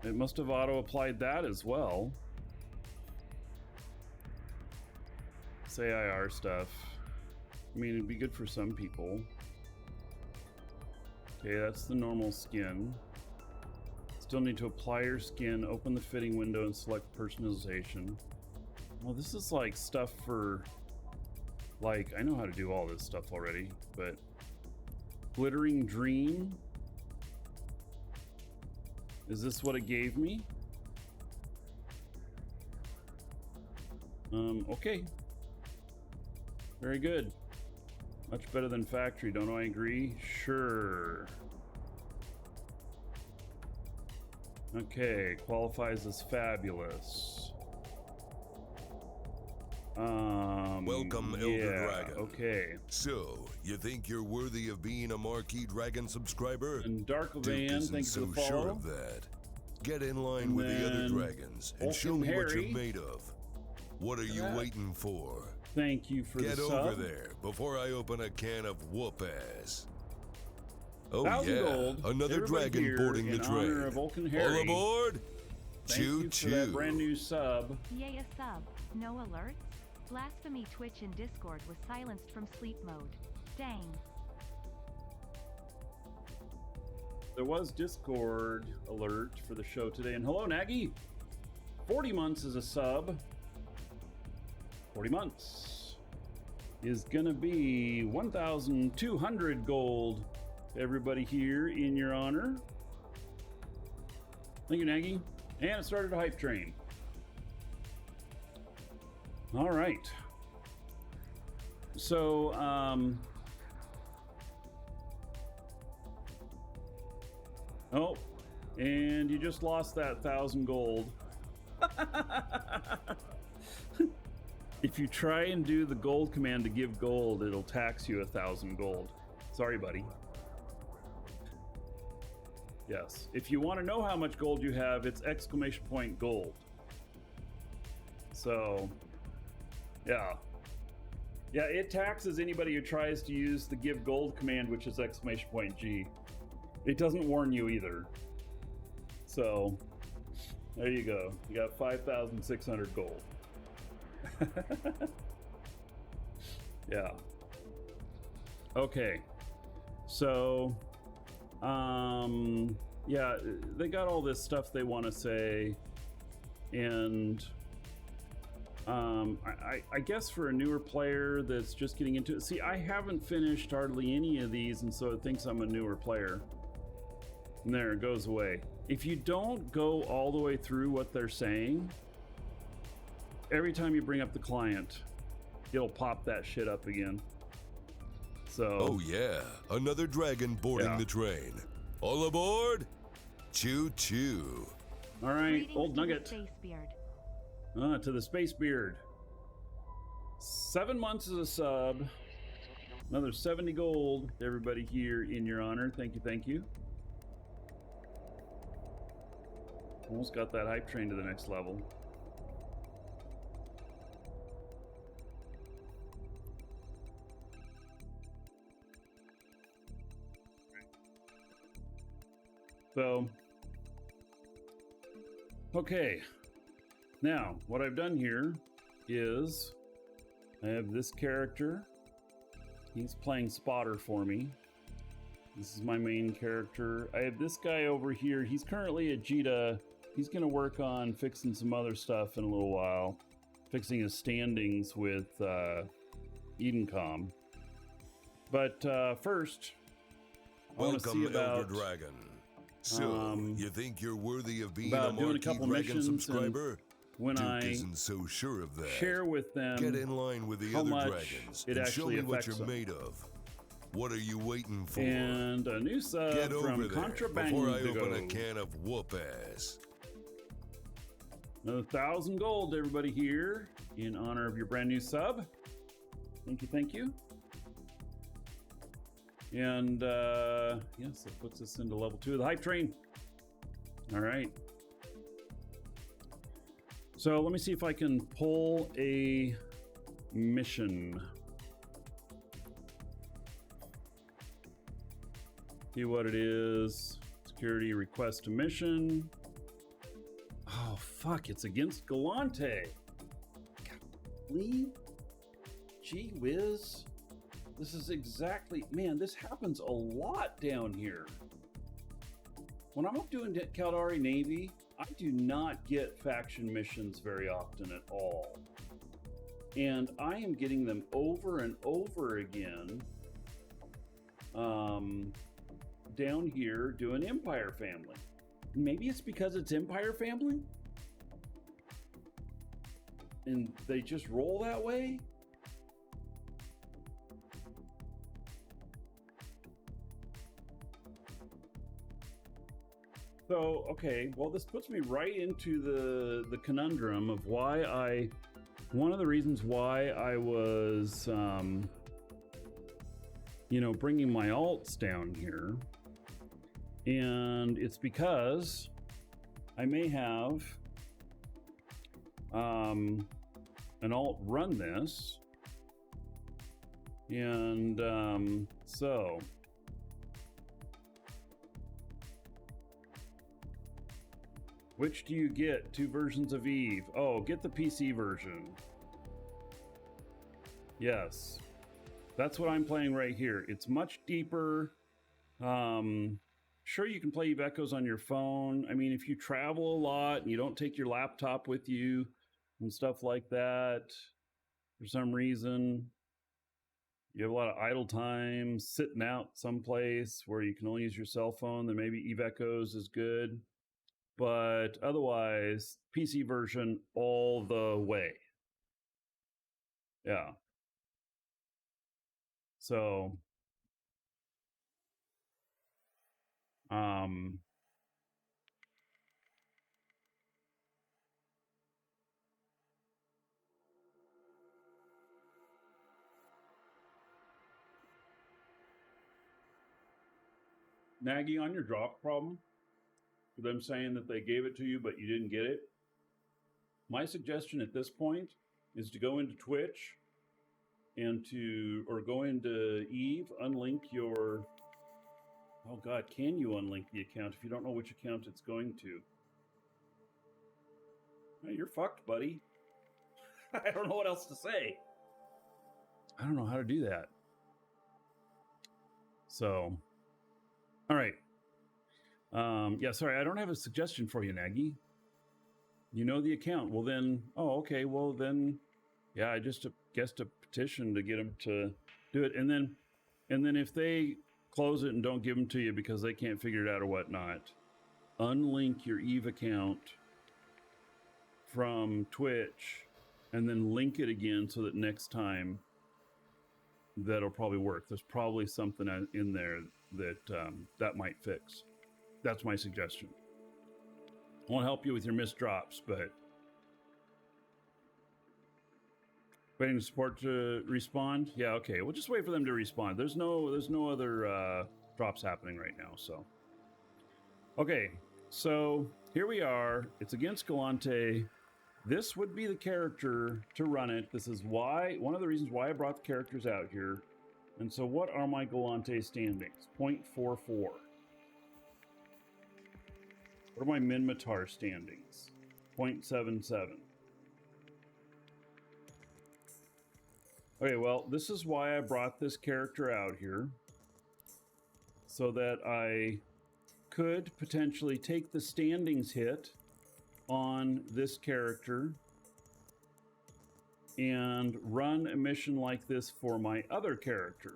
It must have auto-applied that as well. It's AIR stuff. I mean, it'd be good for some people. Okay, that's the normal skin. Still need to apply your skin, open the fitting window, and select personalization. Well, this is like stuff for... Like, I know how to do all this stuff already, but... Glittering Dream? Is this what it gave me? Okay. Very good. Much better than factory, don't I agree? Sure. Okay, qualifies as fabulous. Welcome, Elder Dragon. Okay. So, you think you're worthy of being a Markee Dragon subscriber? And Dark Duke Van, isn't thanks for so the follow. sure of that. Get in line with the other dragons and show me what you're made of. What are you waiting for? Thank you for the sub. Get over there before I open a can of whoop ass. Oh 1,000 yeah, gold. another Everybody dragon here boarding the in train. honor of Vulcan Harry. All aboard! Thank you for that brand new sub. Yay, a sub. No alerts? Blasphemy Twitch and Discord was silenced from sleep mode. Dang. There was Discord alert for the show today. And hello, Nagy. 40 months is a sub. 40 months is gonna be 1,200 gold. Everybody here in your honor. Thank you, Nagy. And it started a hype train. All right. So, oh, and you just lost that 1,000 gold. If you try and do the gold command to give gold, it'll tax you 1,000 gold. Sorry, buddy. Yes. If you want to know how much gold you have, it's ! gold. So, yeah. Yeah, it taxes anybody who tries to use the give gold command, which is !G. It doesn't warn you either. So, there you go. You got 5,600 gold. Yeah. Okay. So, yeah, they got all this stuff they want to say, and I guess for a newer player that's just getting into it, see, I haven't finished hardly any of these, and so it thinks I'm a newer player. And there, it goes away. If you don't go all the way through what they're saying, every time you bring up the client, it'll pop that shit up again. So. Oh yeah, another dragon boarding the train. All aboard! Choo choo. All right, Greetings old nugget. To the Space Beard. To the Space Beard. 7 months as a sub. Another 70 gold. Everybody here in your honor. Thank you, thank you. Almost got that hype train to the next level. So, okay. Now, what I've done here is I have this character. He's playing spotter for me. This is my main character. I have this guy over here. He's currently at Jita. He's going to work on fixing some other stuff in a little while. Fixing his standings with Edencom. But first, I want to see about... Elder Dragon. So, you think you're worthy of being a doing a Markee couple Dragon missions, subscriber? when Duke I isn't so sure of that. share with them Get in line with the how other much dragons it and show actually me what affects you're them. made of. What are you waiting for? And a new sub Get over from there Contraband before I open a can of whoop ass. Another 1,000 gold, everybody here, in honor of your brand new sub. Thank you, thank you. And yes, that puts us into level 2 of the hype train. All right. So let me see if I can pull a mission. See what it is. Security request a mission. Oh, fuck, it's against Galante. Golly. Gee whiz. This is exactly, man, this happens a lot down here. When I'm up doing Caldari Navy, I do not get faction missions very often at all. And I am getting them over and over again down here doing Empire Family. Maybe it's because it's Empire Family? And they just roll that way? So, okay, well, this puts me right into the conundrum of why one of the reasons why I was, you know, bringing my alts down here. And it's because I may have an alt run this, and so which do you get? 2 versions of Eve. Oh, get the PC version. Yes, that's what I'm playing right here. It's much deeper. Sure, you can play Eve Echoes on your phone. I mean, if you travel a lot and you don't take your laptop with you and stuff like that, for some reason, you have a lot of idle time sitting out someplace where you can only use your cell phone, then maybe Eve Echoes is good. But otherwise, PC version all the way. Yeah. So, Naggy, on your drop problem, for them saying that they gave it to you but you didn't get it, my suggestion at this point is to go into Twitch and or go into Eve, unlink your, oh God, can you unlink the account if you don't know which account it's going to? Hey, you're fucked, buddy. I don't know what else to say. I don't know how to do that. So, all right. Yeah, sorry, I don't have a suggestion for you, Naggy. You know the account. Well then, oh, okay, well then, yeah, I just guessed a petition to get them to do it. And then if they close it and don't give them to you because they can't figure it out or whatnot, unlink your Eve account from Twitch and then link it again so that next time that'll probably work. There's probably something in there that that might fix. That's my suggestion. I won't help you with your missed drops, but waiting for support to respond. Yeah, okay. We'll just wait for them to respond. There's no other drops happening right now. So, okay. So here we are. It's against Galante. This would be the character to run it. This is why, one of the reasons why I brought the characters out here. And so what are my Galante standings? 0.44. What are my Minmatar standings? 0.77. Okay, well, this is why I brought this character out here. So that I could potentially take the standings hit on this character and run a mission like this for my other character.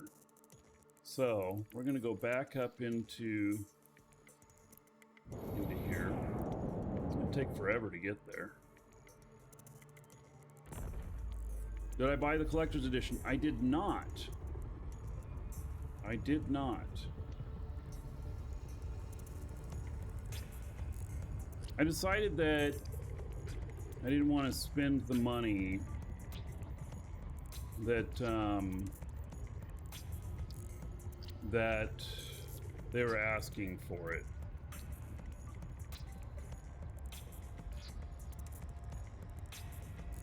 So we're going to go back up into here. It's going to take forever to get there. Did I buy the collector's edition? I did not. I did not. I decided that I didn't want to spend the money that that they were asking for it.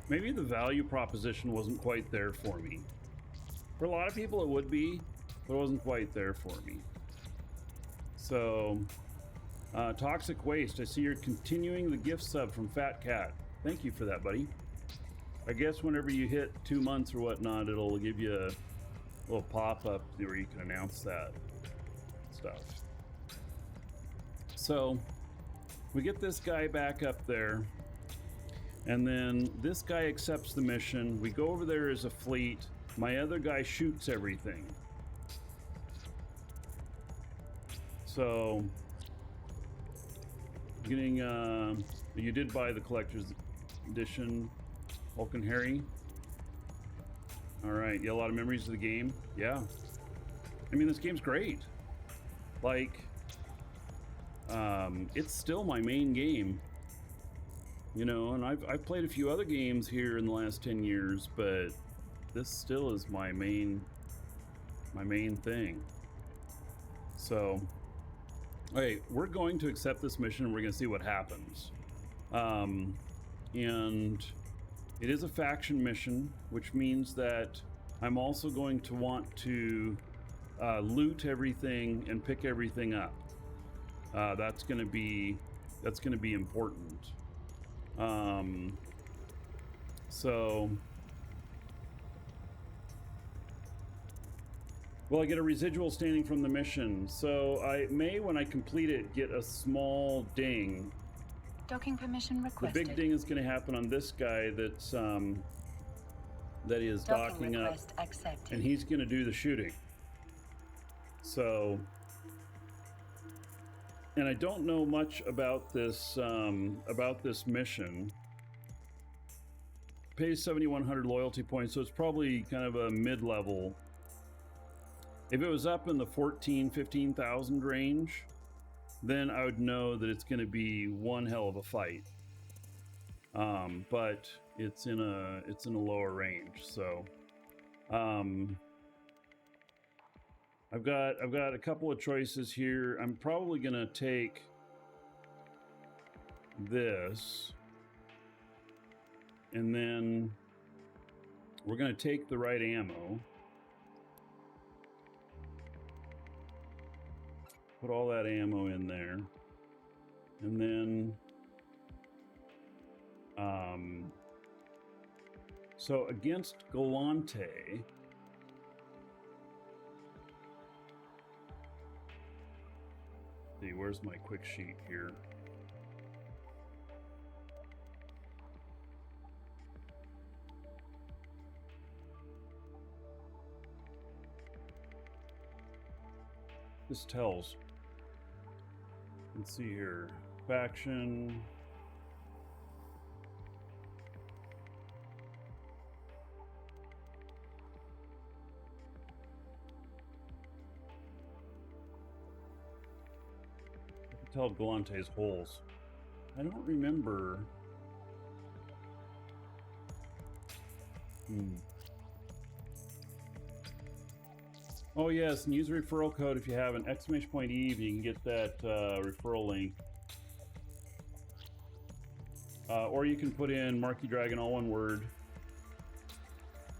Maybe the value proposition wasn't quite there for me. For a lot of people it would be, but it wasn't quite there for me. So, Toxic Waste, I see you're continuing the gift sub from Fat Cat. Thank you for that, buddy. I guess whenever you hit 2 months or whatnot, it'll give you a little pop-up where you can announce that stuff. So, we get this guy back up there, and then this guy accepts the mission. We go over there as a fleet. My other guy shoots everything. So, getting, you did buy the collector's edition, Hulk and Harry. All right, you have a lot of memories of the game. Yeah. I mean, this game's great. Like, it's still my main game. You know, and I've played a few other games here in the last 10 years, but this still is my main thing. So, okay, we're going to accept this mission and we're going to see what happens. And it is a faction mission, which means that I'm also going to want to loot everything and pick everything up. That's going to be important. So, well, I get a residual standing from the mission. So I may, when I complete it, get a small ding. Docking permission requested. The big ding is going to happen on this guy that's that is docking up, accepted. and he's going to do the shooting. So, and I don't know much about this mission. Pays 7,100 loyalty points, so it's probably kind of a mid-level. If it was up in the 15,000 range, then I would know that it's going to be one hell of a fight. But it's in a lower range, so I've got a couple of choices here. I'm probably going to take this, and then we're going to take the right ammo. Put all that ammo in there, and then so against Galante, see, where's my quick sheet here? This tells. Let's see here. Faction. I can tell Galante's holes. I don't remember. Oh yes, and use a referral code if you have an !Eve, you can get that referral link. Or you can put in Markee Dragon, all one word,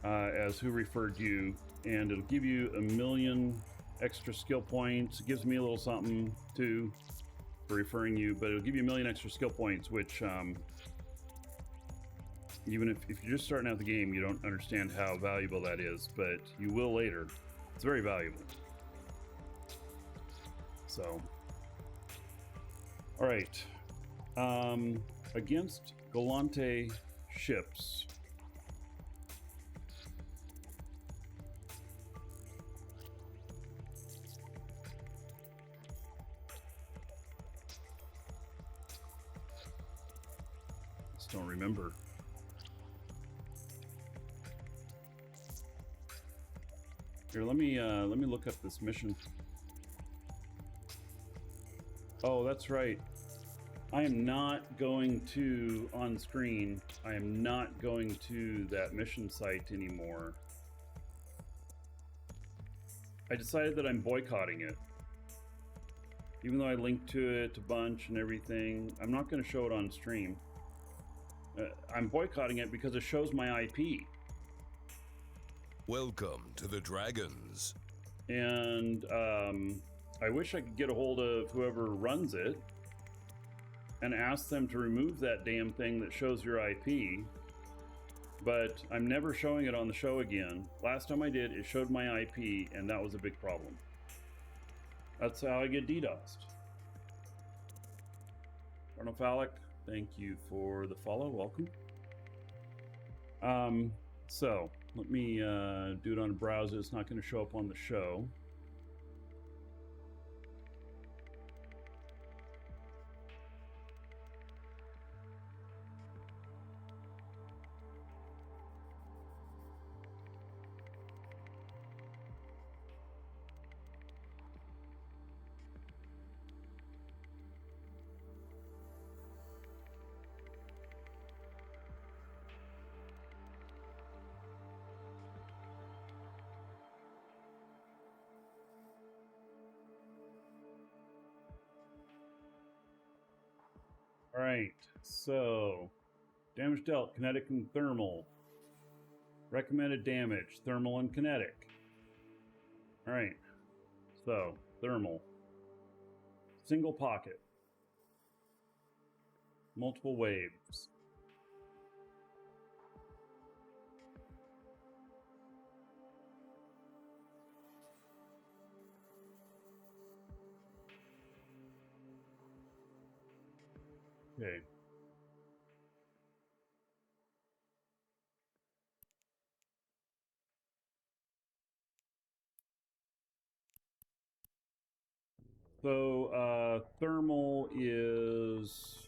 as who referred you, and it'll give you 1,000,000 extra skill points. It gives me a little something too for referring you, but it'll give you 1,000,000 extra skill points, which even if you're just starting out the game, you don't understand how valuable that is, but you will later. It's very valuable. So, all right. Against Galante ships. Just don't remember. Here, let me look up this mission. Oh, that's right. I am not going to, on screen, I am not going to that mission site anymore. I decided that I'm boycotting it. Even though I linked to it a bunch and everything, I'm not going to show it on stream. I'm boycotting it because it shows my IP. Welcome to the Dragons. And I wish I could get a hold of whoever runs it and ask them to remove that damn thing that shows your IP. But I'm never showing it on the show again. Last time I did, it showed my IP, and that was a big problem. That's how I get DDoSed. Arnophalic, thank you for the follow. Welcome. So let me do it on a browser. It's not going to show up on the show. Alright, so damage dealt, kinetic and thermal. Recommended damage, thermal and kinetic. Alright, so thermal. Single pocket. Multiple waves. Okay. So, thermal is...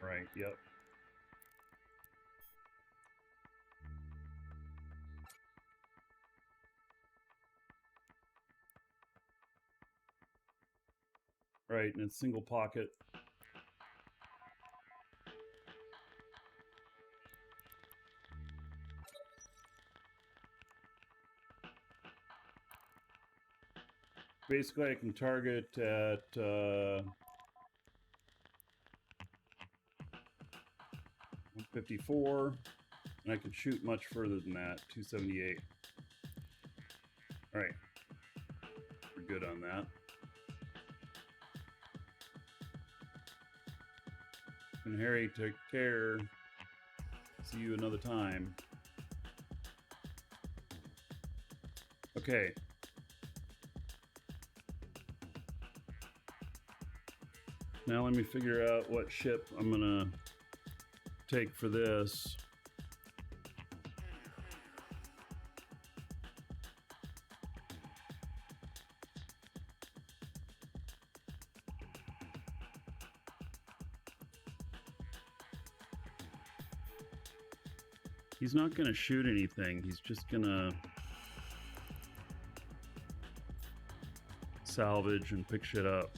Right, yep. Right, and it's single pocket. Basically, I can target at 154, and I can shoot much further than that, 278. All right, we're good on that. And Harry, take care. See you another time. Okay. Now let me figure out what ship I'm gonna take for this. He's not gonna shoot anything. He's just gonna salvage and pick shit up.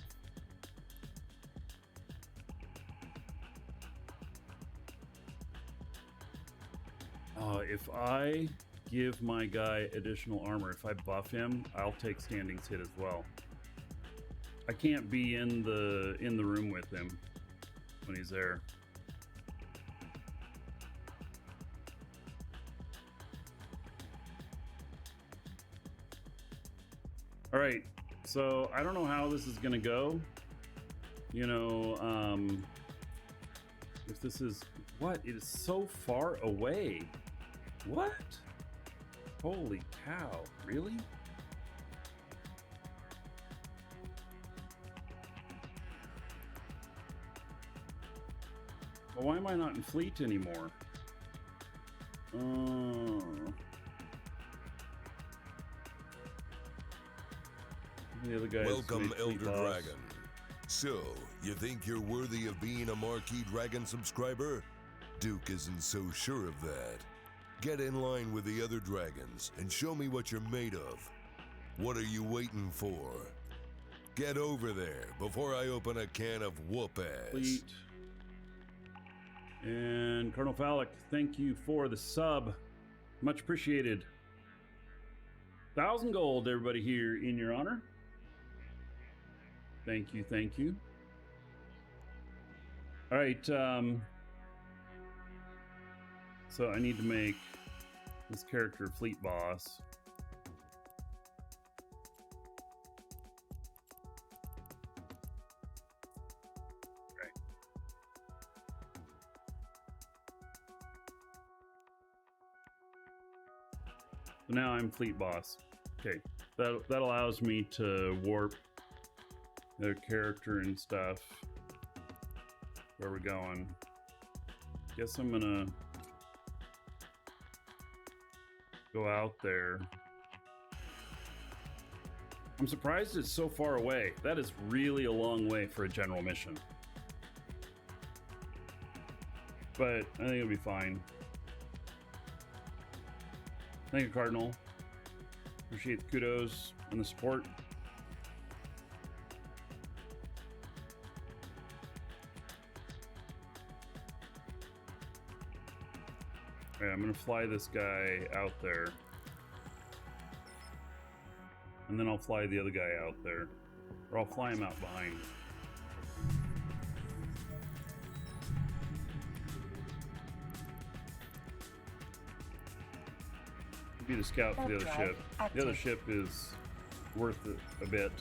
If I give my guy additional armor, if I buff him, I'll take Standing's hit as well. I can't be in the room with him when he's there. All right, so I don't know how this is gonna go. You know, if this is what? It is so far away. What? Holy cow, really? Well, why am I not in fleet anymore? The other guys. Welcome, Elder Dragon. So, you think you're worthy of being a Markee Dragon subscriber? Duke isn't so sure of that. Get in line with the other dragons and show me what you're made of. What are you waiting for? Get over there before I open a can of whoop-ass. Fleet. And Colonel Phallic, thank you for the sub. Much appreciated. 1,000 gold, everybody here in your honor. Thank you, thank you. All right, so I need to make this character fleet boss. Okay. So now I'm fleet boss. Okay, that allows me to warp their character and stuff. Where we're going. Guess I'm gonna go out there. I'm surprised it's so far away. That is really a long way for a general mission. But I think it'll be fine. Thank you, Cardinal. Appreciate the kudos and the support. Alright, I'm gonna fly this guy out there. And then I'll fly the other guy out there. Or I'll fly him out behind. Be the scout for the other ship. The other ship is worth a bit.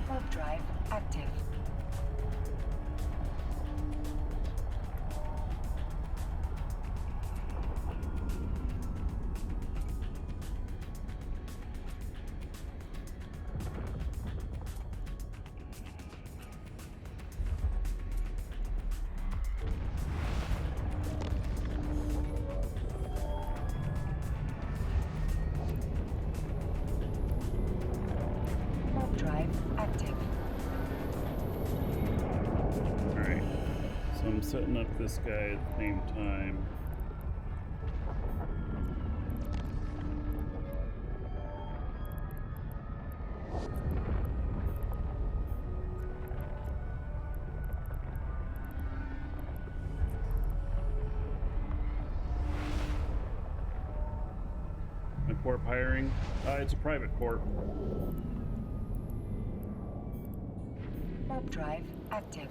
Warp drive active. Warp drive active. Alright. So I'm setting up this guy at the same time. My corp hiring? It's a private corp. Warp drive active.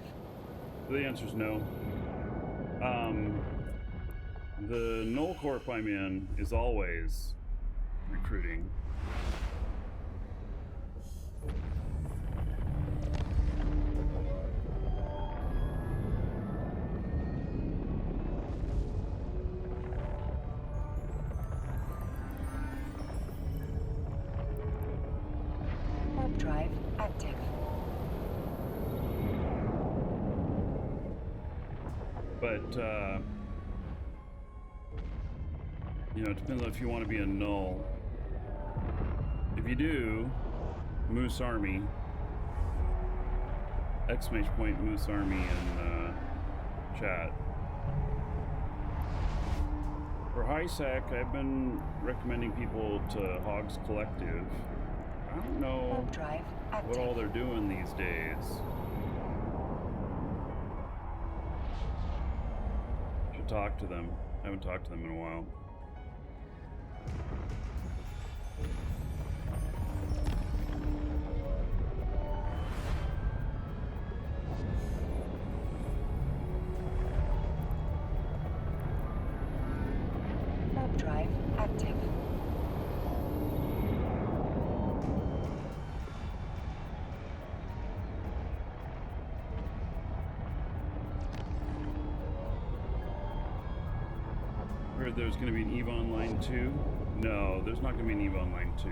So the answer is no. The Null Corp I'm in is always recruiting. Warp drive active. But, you know, it depends on if you want to be a null. If you do, Moose Army, exclamation point Moose Army in chat. For HiSec, I've been recommending people to Hogs Collective. I don't know Warp drive active. what all they're doing these days. Should talk to them. I haven't talked to them in a while. Warp drive active. Heard there's going to be an EVE Online 2. No, there's not going to be an EVE Online 2.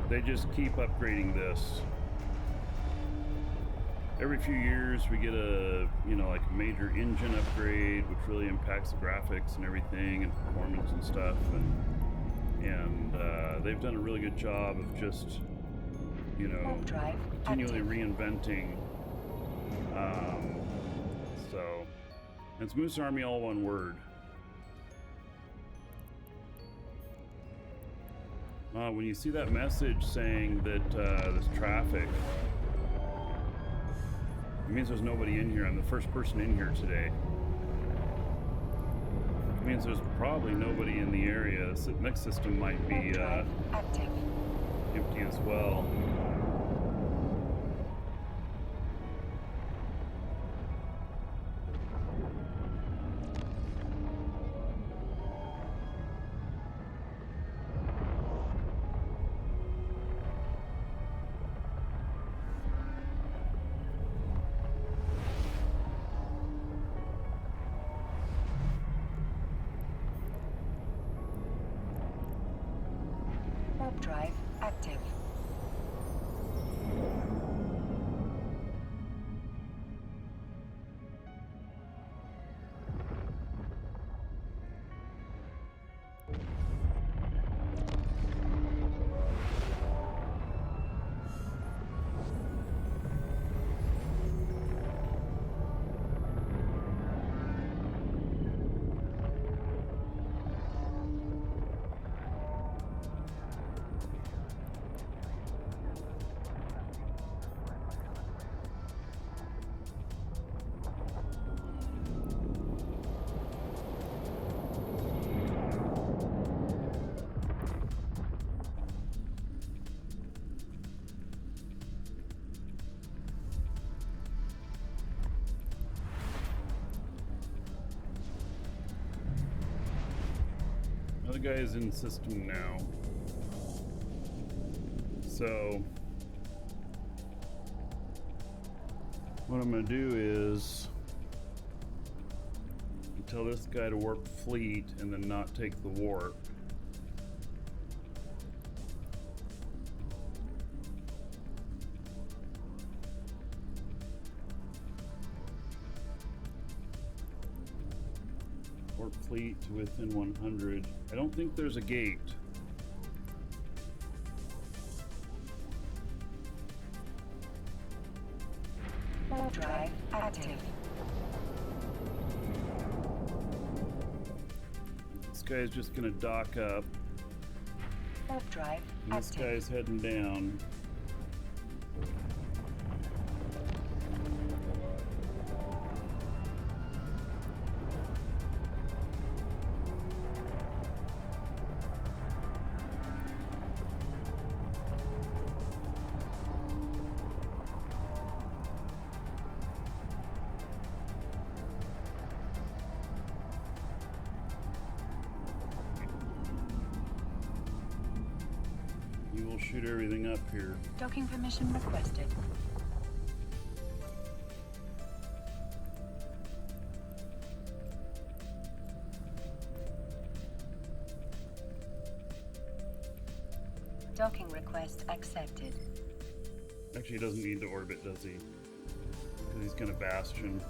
They just keep upgrading this. Every few years we get a, you know, like a major engine upgrade, which really impacts the graphics and everything and performance and stuff. And they've done a really good job of just, you know, Warp drive continually active. reinventing. So it's Moose Army, all one word. When you see that message saying that there's traffic, it means there's nobody in here. I'm the first person in here today. It means there's probably nobody in the area. So the next system might Warp be drive active. empty as well. Warp drive active. guy's in system now. So what I'm gonna do is tell this guy to warp fleet and then not take the warp. Warp fleet to within 100. I don't think there's a gate. Drive active. This guy's just gonna dock up. Warp drive And this active. guy's heading down. You will shoot everything up here. Docking permission requested. Docking request accepted. Actually, he doesn't need to orbit, does he? Because he's gonna bastion.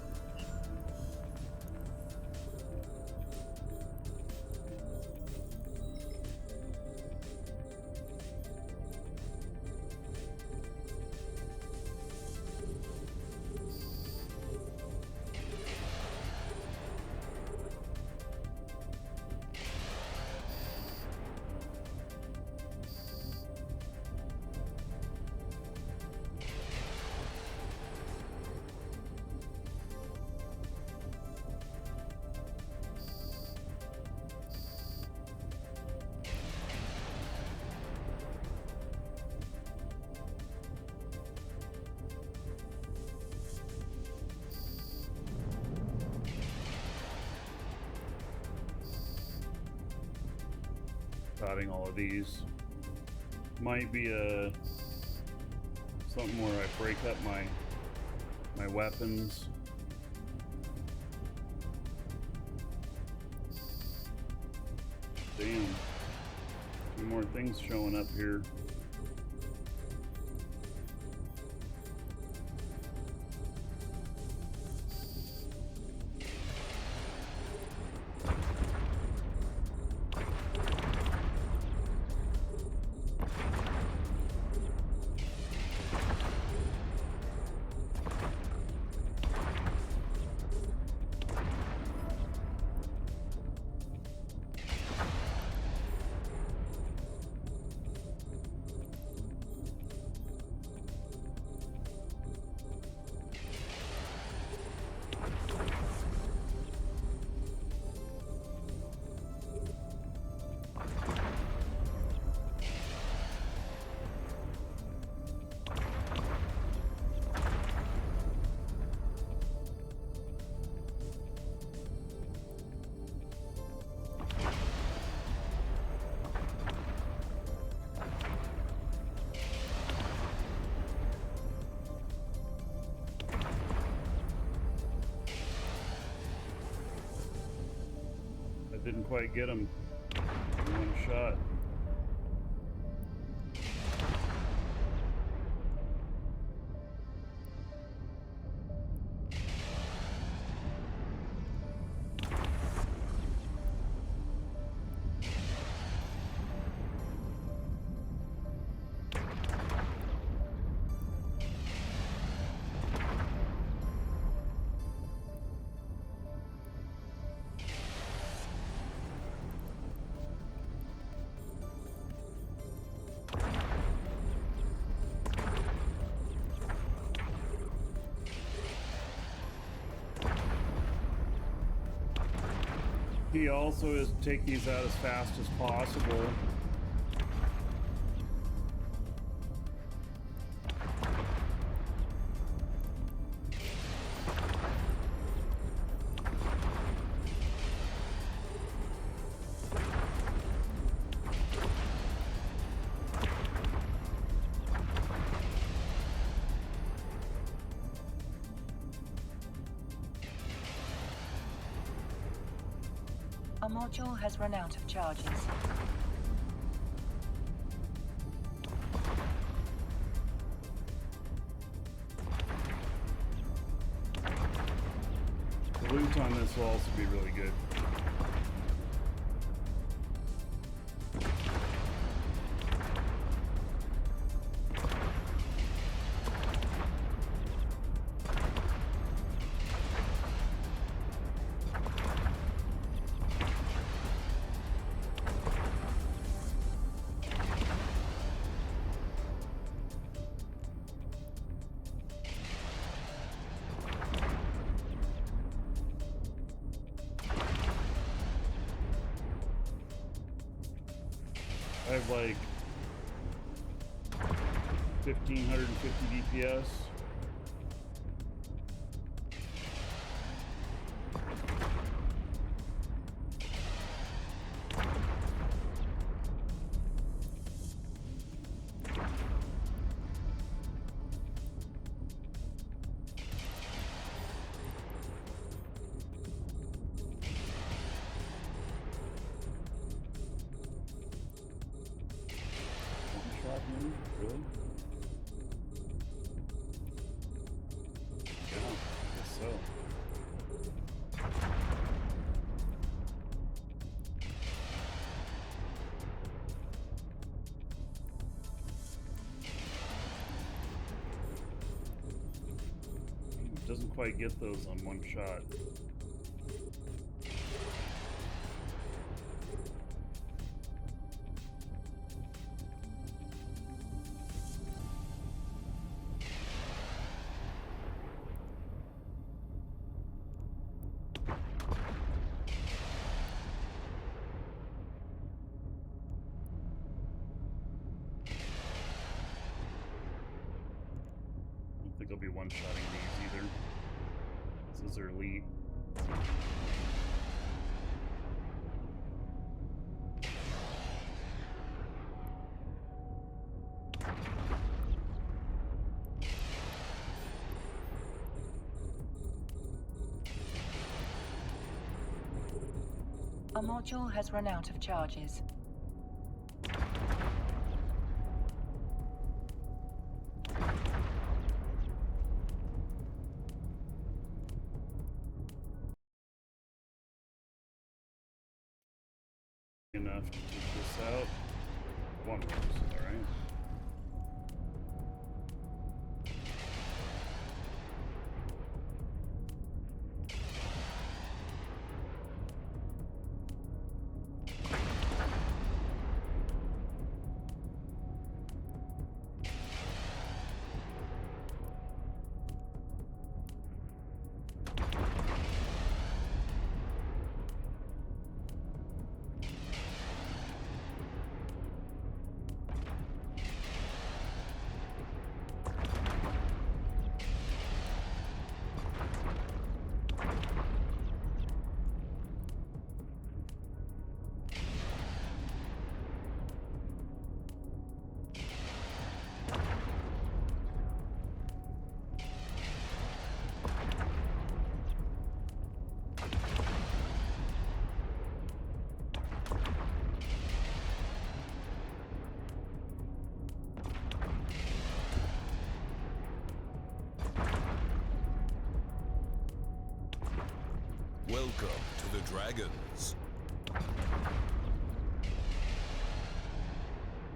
Dotting all of these. Might be a something where I break up my weapons. Damn. Two more things showing up here. Didn't quite get him in one shot. He also is to take these out as fast as possible. A module has run out of charges. The loot on this will also be really good. I have like 1550 DPS. Really? Yeah, I guess so. It doesn't quite get those on one shot. I don't think I'll be one-shotting these either. These are elite. A module has run out of charges. Enough to take this out. One person, alright. Welcome to the Dragons.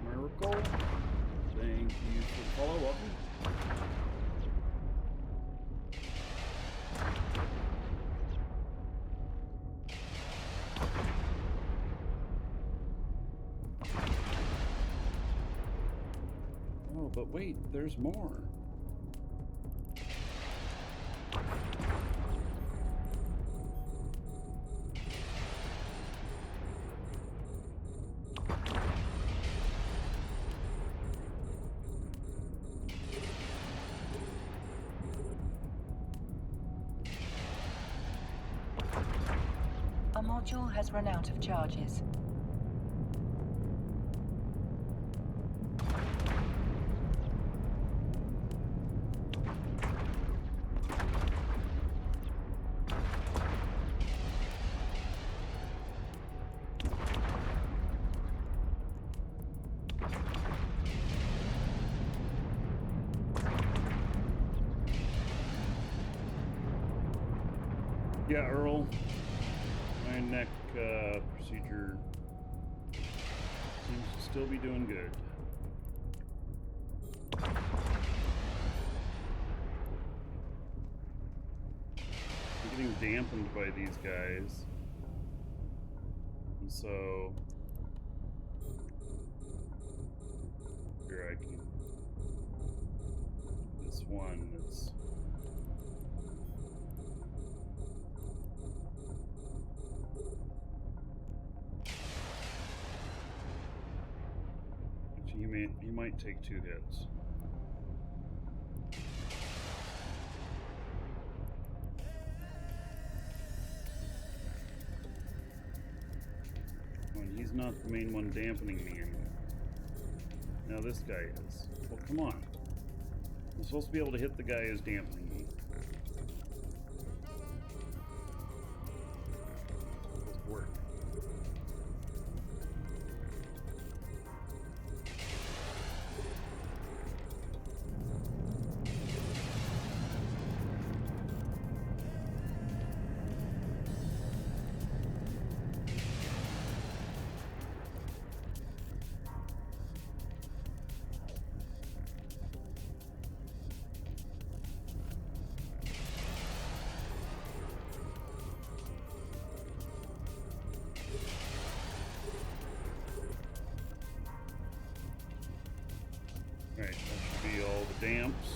Miracle. Thank you for the follow. Welcome. Oh, but wait, there's more. A module has run out of charges. Yeah, Earl. My neck procedure seems to still be doing good. I'm getting dampened by these guys. And so here I can this one that's he might take 2 hits. And he's not the main one dampening me anymore. Now this guy is. Well, come on. I'm supposed to be able to hit the guy who's dampening me. It's supposed to work. Alright, that should be all the damps.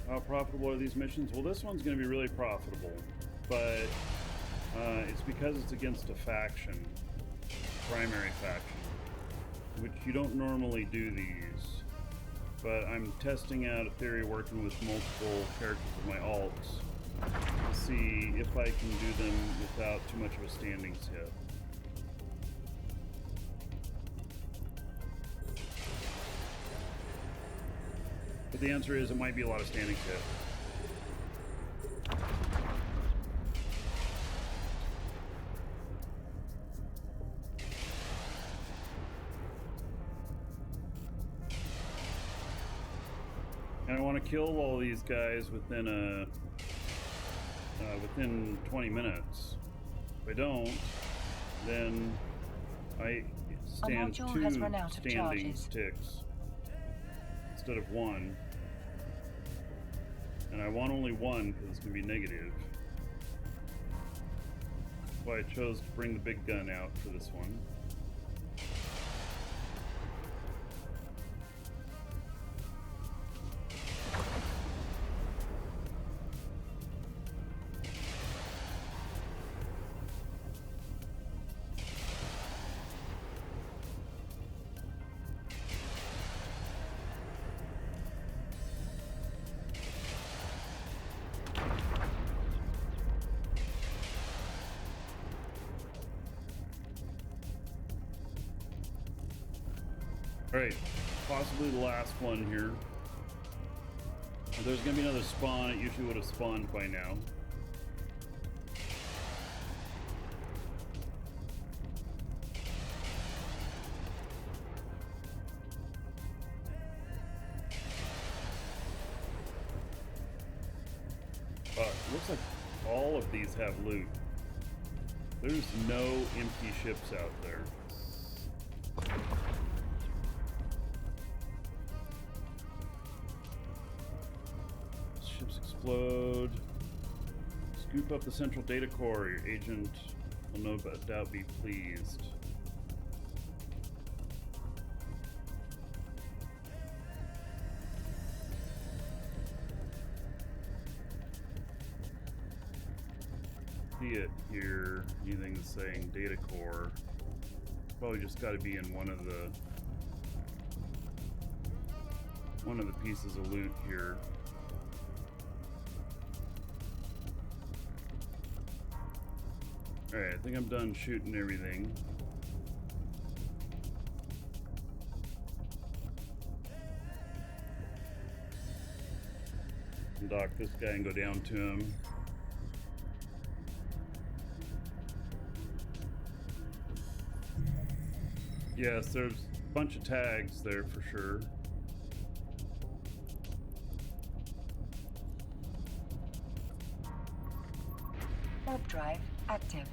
How profitable are these missions? Well, this one's going to be really profitable, but it's because it's against a faction, primary faction, which you don't normally do these. But I'm testing out a theory working with multiple characters with my alts to see if I can do them without too much of a standings hit. But the answer is it might be a lot of standings hit. And I want to kill all these guys within within 20 minutes. If I don't, then I stand 2 standings ticks instead of 1. And I want only 1 because it's going to be negative. That's why I chose to bring the big gun out for this one. Alright, possibly the last one here. If there's gonna be another spawn, it usually would have spawned by now. It looks like all of these have loot. There's no empty ships out there. Ships explode. Scoop up the central data core. Your agent will no doubt be pleased. See it here. Anything that's saying data core. Probably just got to be in one of the pieces of loot here. Alright, I think I'm done shooting everything. Dock this guy and go down to him. Yes, there's a bunch of tags there for sure. drive active.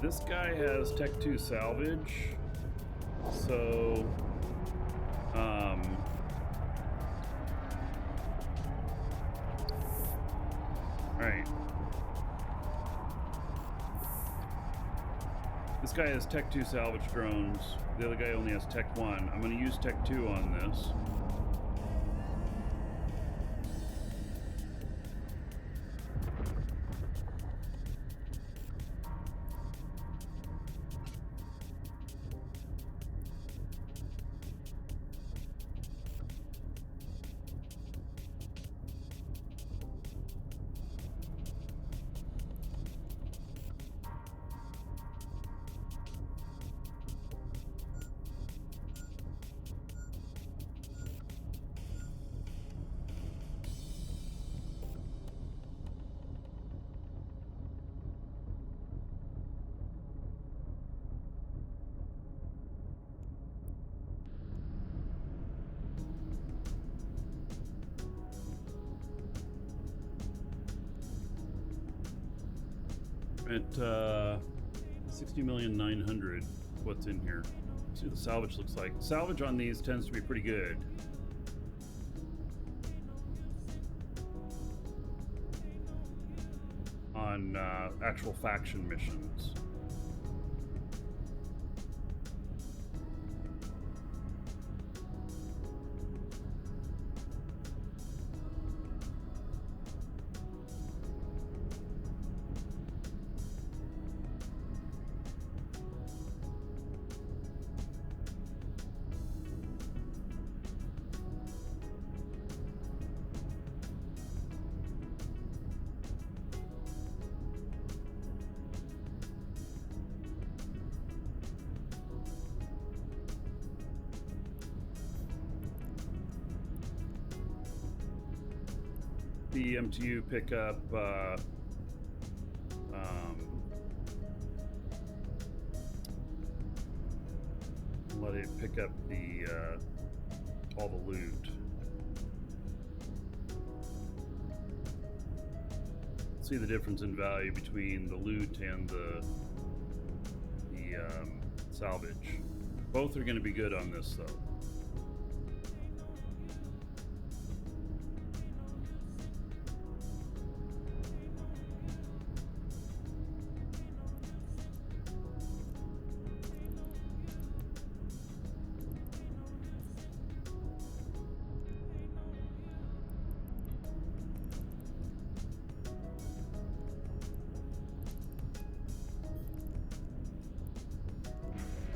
This guy has Tech 2 salvage, so alright. This guy has Tech 2 salvage drones. The other guy only has Tech 1. I'm going to use Tech 2 on this. At 60,900,000, what's in here? Let's see what the salvage looks like. Salvage on these tends to be pretty good. On actual faction missions. The MTU pick up let it pick up the all the loot. See the difference in value between the loot and the salvage. Both are going to be good on this though.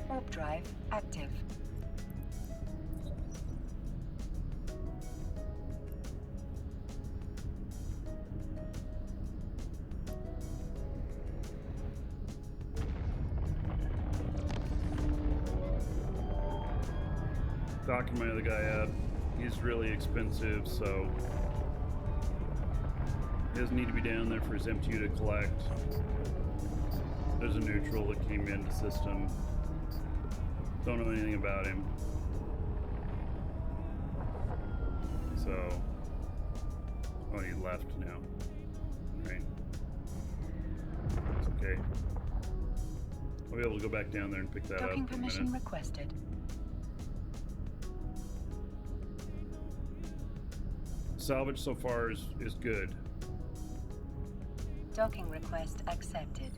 Warp drive active. Docking my other guy up. He's really expensive, so he doesn't need to be down there for his MTU to collect. There's a neutral that came into system. Don't know anything about him. So, oh, he left now. Right. It's okay. I'll be able to go back down there and pick that Docking up in a permission minute. requested. Salvage so far is good. Docking request accepted.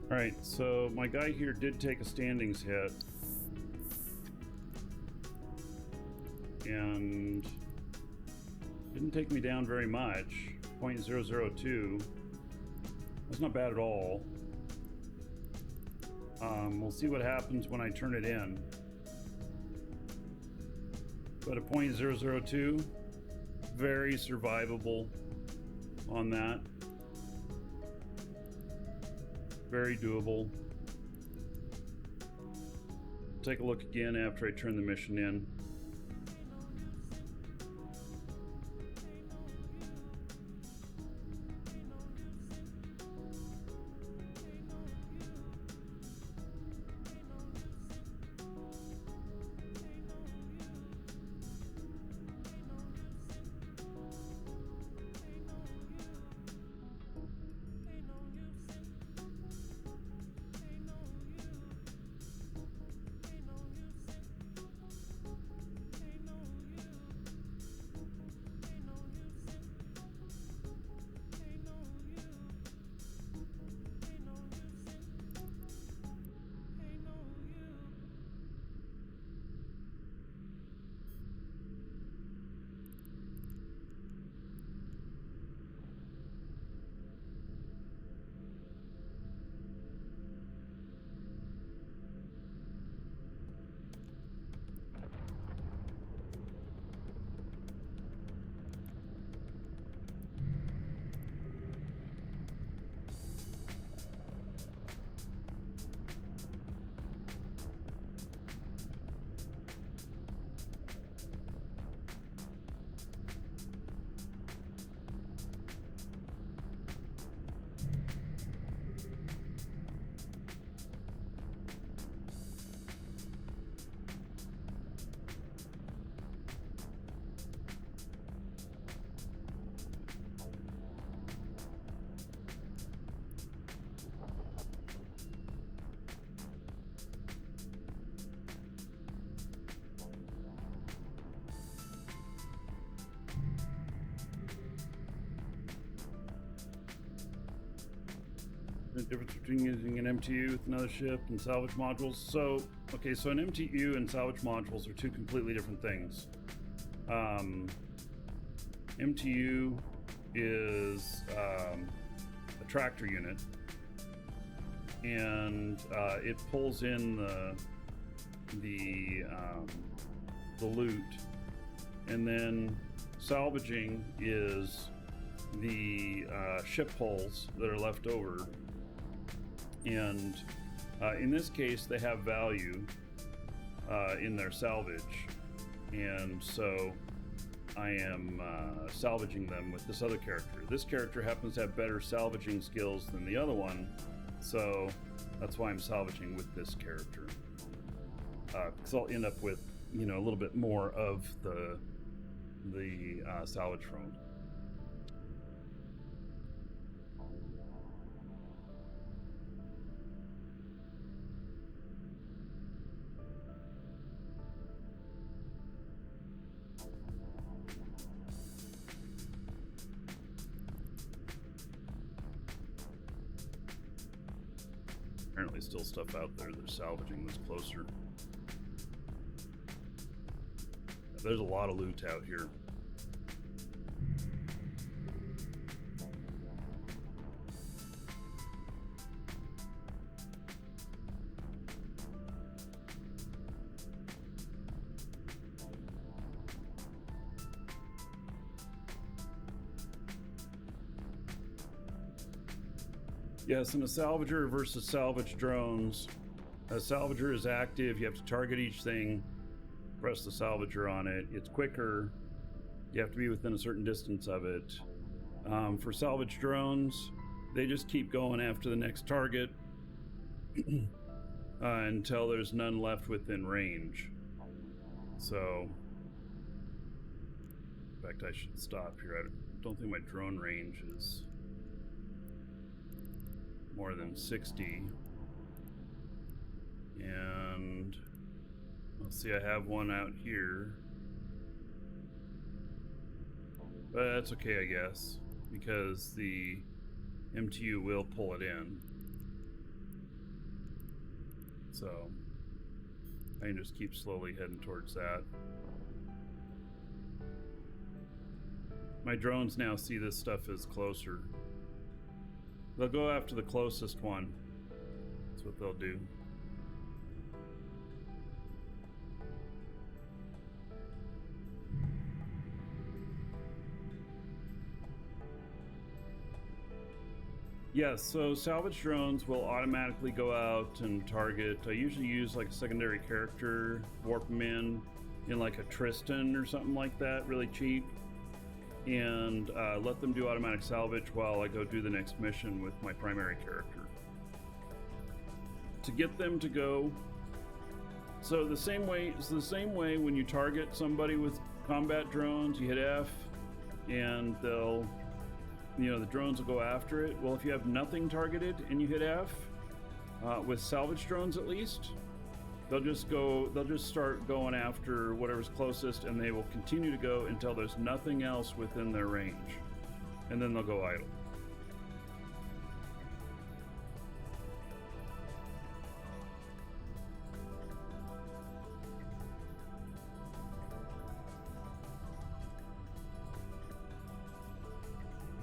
Alright, so my guy here did take a standings hit. And didn't take me down very much. 0.002. That's not bad at all. We'll see what happens when I turn it in. But a .002, very survivable on that. Very doable. Take a look again after I turn the mission in. The difference between using an MTU with another ship and salvage modules. So, okay, so an MTU and salvage modules are two completely different things. MTU is a tractor unit, and it pulls in the loot, and then salvaging is the ship hulls that are left over. And in this case, they have value in their salvage, and so I am salvaging them with this other character. This character happens to have better salvaging skills than the other one, so that's why I'm salvaging with this character. Because I'll end up with, you know, a little bit more of the salvage from. Apparently still stuff out there they're salvaging that's closer. There's a lot of loot out here. Yes, in a salvager versus salvage drones, a salvager is active. You have to target each thing, press the salvager on it. It's quicker. You have to be within a certain distance of it. For salvage drones, they just keep going after the next target until there's none left within range. So, in fact, I should stop here. I don't think my drone range is more than 60. And let's see, I have one out here, but that's okay, I guess, because the MTU will pull it in. So I can just keep slowly heading towards that. My drones now see this stuff as closer. They'll go after the closest one. That's what they'll do. Yes, so salvage drones will automatically go out and target. I usually use like a secondary character, warp them in like a Tristan or something like that, really cheap, and let them do automatic salvage while I go do the next mission with my primary character. To get them to go, so the same way when you target somebody with combat drones, you hit F, and they'll, you know, the drones will go after it. Well, if you have nothing targeted and you hit F, with salvage drones at least, they'll just start going after whatever's closest, and they will continue to go until there's nothing else within their range, and then they'll go idle.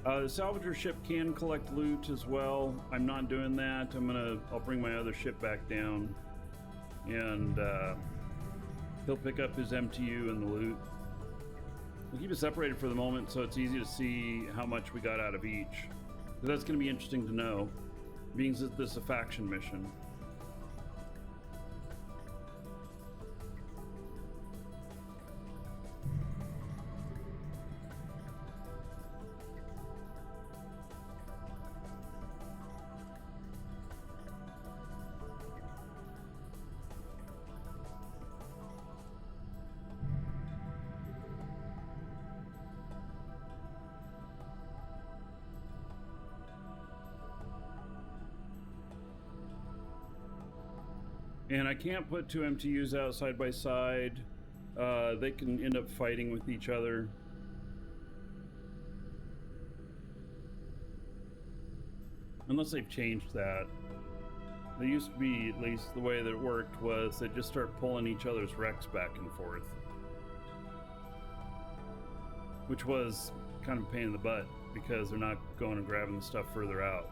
The salvager ship can collect loot as well. I'm not doing that. I'll bring my other ship back down, and he'll pick up his MTU and the loot. We'll keep it separated for the moment so it's easy to see how much we got out of each. But that's going to be interesting to know, being that this is a faction mission. And I can't put two MTUs out side by side. They can end up fighting with each other. Unless they've changed that. They used to be, at least the way that it worked, was they just start pulling each other's wrecks back and forth. Which was kind of a pain in the butt, because they're not going and grabbing the stuff further out.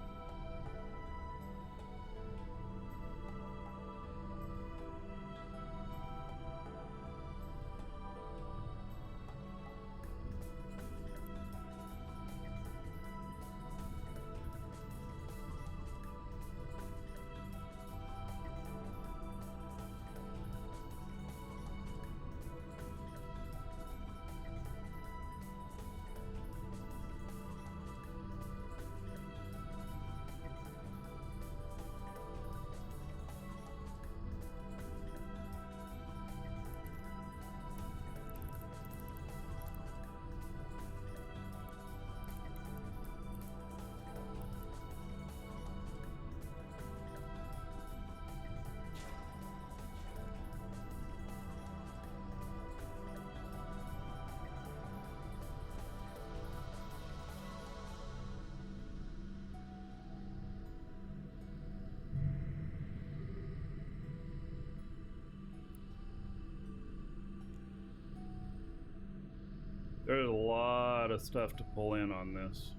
There's a lot of stuff to pull in on this.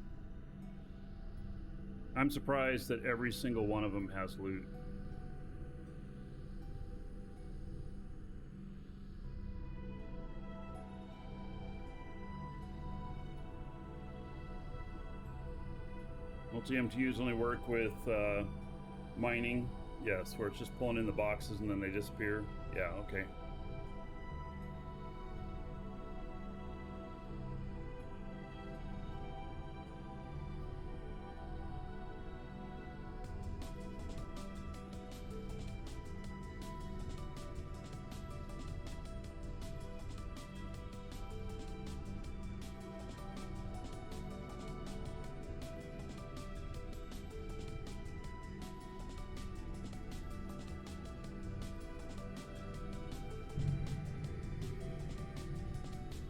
I'm surprised that every single one of them has loot. Multi-MTUs only work with mining. Yes, where it's just pulling in the boxes and then they disappear. Yeah, okay.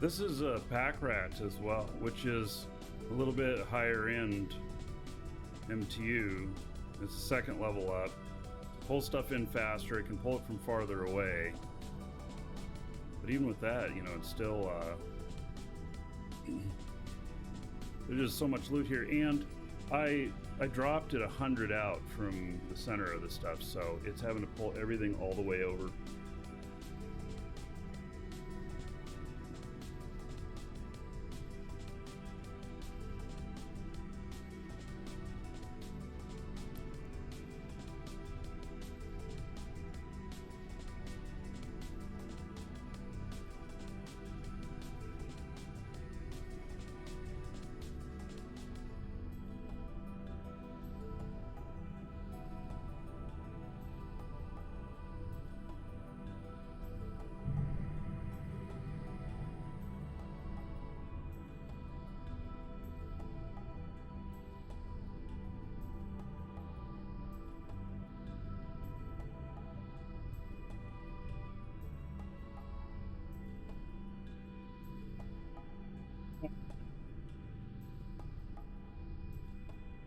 This is a pack rat as well, which is a little bit higher end MTU. It's a second level up. Pull stuff in faster, it can pull it from farther away. But even with that, you know, it's still there's just so much loot here. And I dropped it 100 out from the center of the stuff, so it's having to pull everything all the way over.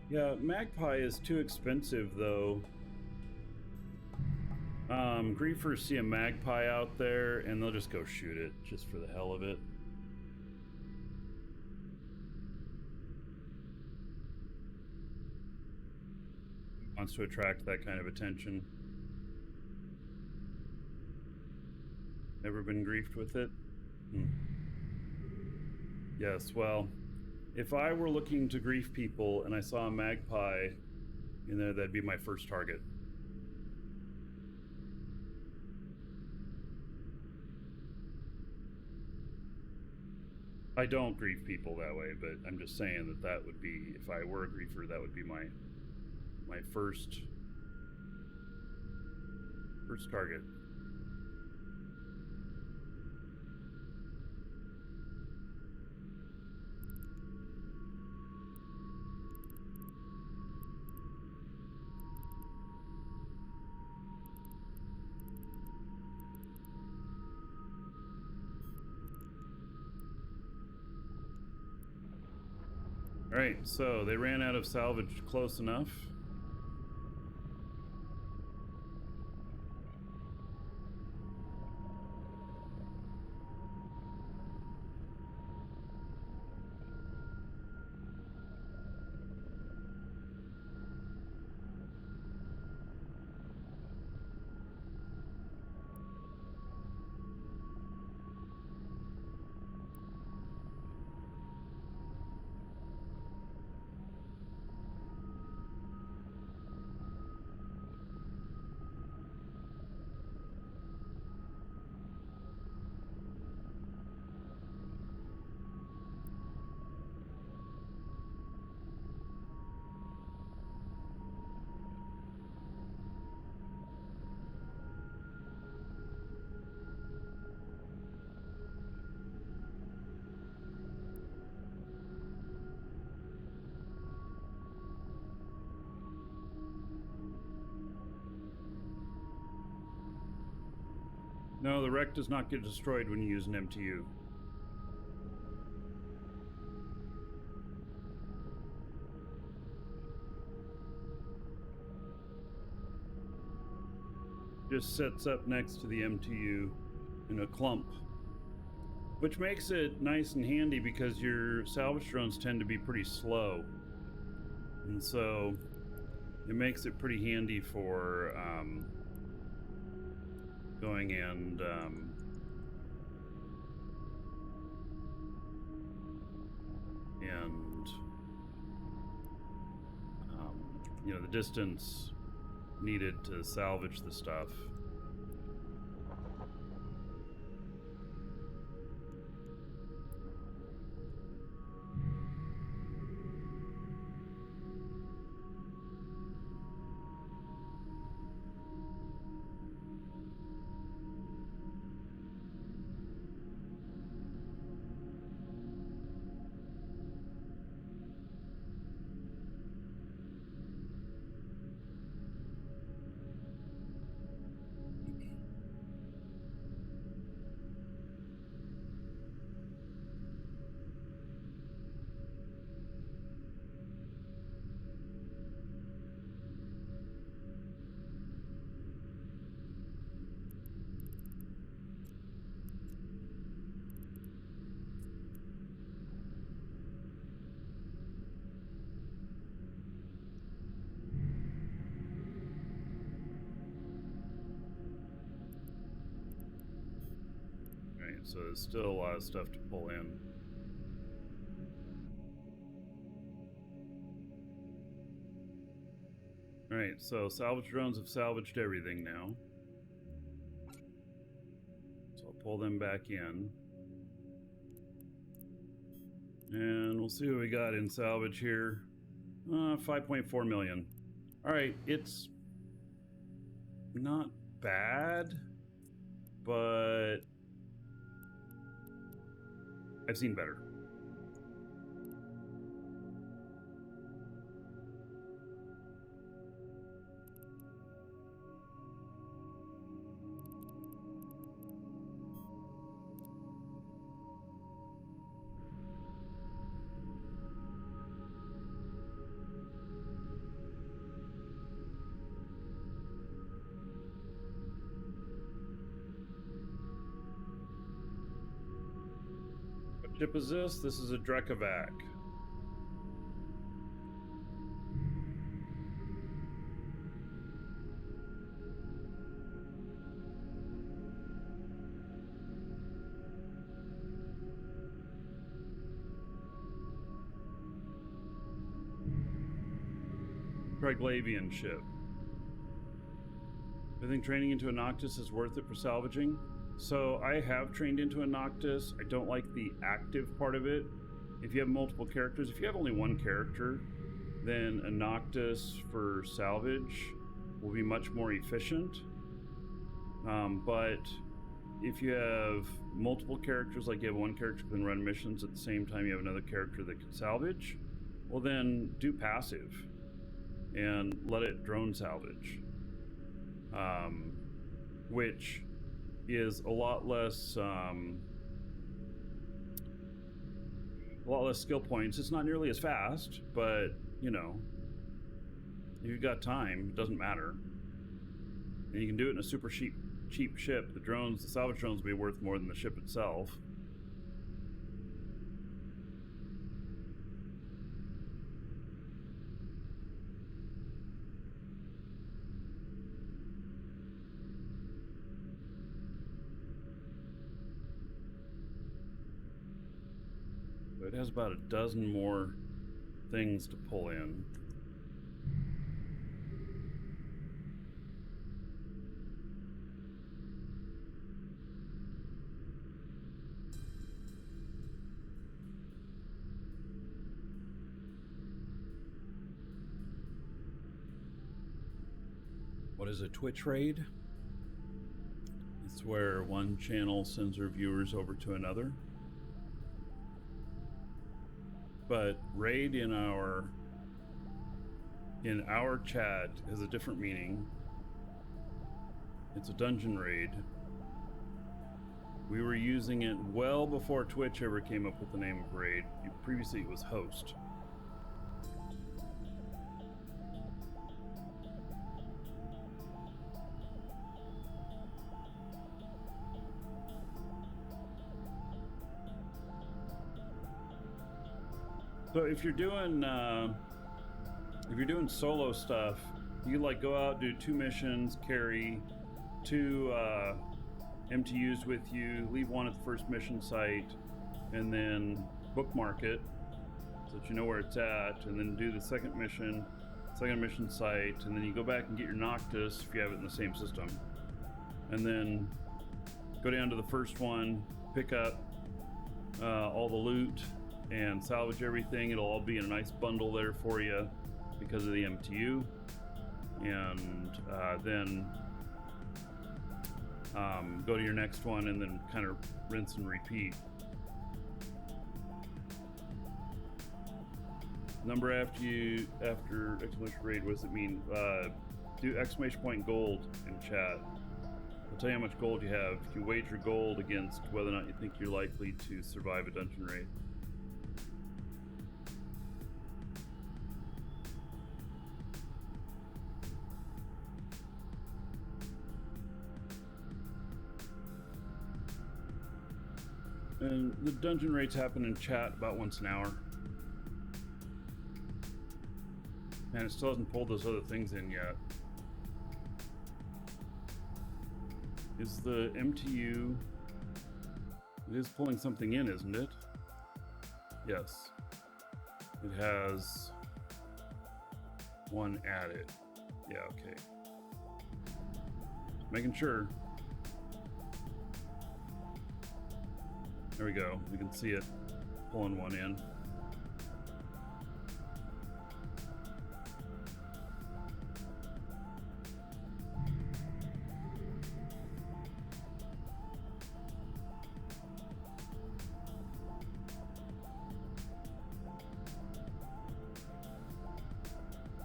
Yeah, Magpie is too expensive, though. Griefers see a magpie out there, and they'll just go shoot it, just for the hell of it. Wants to attract that kind of attention. Never been griefed with it? Yes, well, if I were looking to grief people and I saw a magpie in there, that'd be my first target. I don't grief people that way, but I'm just saying that that would be, if I were a griefer, that would be my first target. Alright, so they ran out of salvage close enough. No, the wreck does not get destroyed when you use an MTU. Just sets up next to the MTU in a clump, which makes it nice and handy because your salvage drones tend to be pretty slow, and so it makes it pretty handy for going and you know, the distance needed to salvage the stuff. So there's still a lot of stuff to pull in. Alright, so salvage drones have salvaged everything now. So I'll pull them back in. And we'll see what we got in salvage here. 5.4 million. Alright, it's not bad, but I've seen better. ship is this? This is a Drekavac. Triglavian ship. I think training into a Noctis is worth it for salvaging. So I have trained into a Noctis. I don't like the active part of it. If you have multiple characters, if you have only one character, then a Noctis for salvage will be much more efficient. But if you have multiple characters, like you have one character who can run missions at the same time you have another character that can salvage, well then do passive and let it drone salvage, which is a lot less skill points. It's not nearly as fast, but you know, if you've got time, it doesn't matter. And you can do it in a super cheap ship. The salvage drones will be worth more than the ship itself. It has about a dozen more things to pull in. What is a Twitch raid? It's where one channel sends their viewers over to another. But raid in our chat has a different meaning. It's a dungeon raid. We were using it well before Twitch ever came up with the name of raid. Previously it was host. So if you're doing solo stuff, you like go out, do 2 missions, carry 2 MTUs with you, leave one at the first mission site, and then bookmark it so that you know where it's at, and then do the second mission site, and then you go back and get your Noctis if you have it in the same system, and then go down to the first one, pick up all the loot and salvage everything. It'll all be in a nice bundle there for you because of the MTU, and then go to your next one and then kind of rinse and repeat. Number after exclamation raid, what does it mean? Do exclamation point gold in chat. I'll tell you how much gold you have. You can wager gold against whether or not you think you're likely to survive a dungeon raid. And the dungeon raids happen in chat about once an hour. And it still hasn't pulled those other things in yet. Is the MTU... It is pulling something in, isn't it? Yes. It has one added. Yeah, okay. Making sure. There we go. We can see it pulling one in.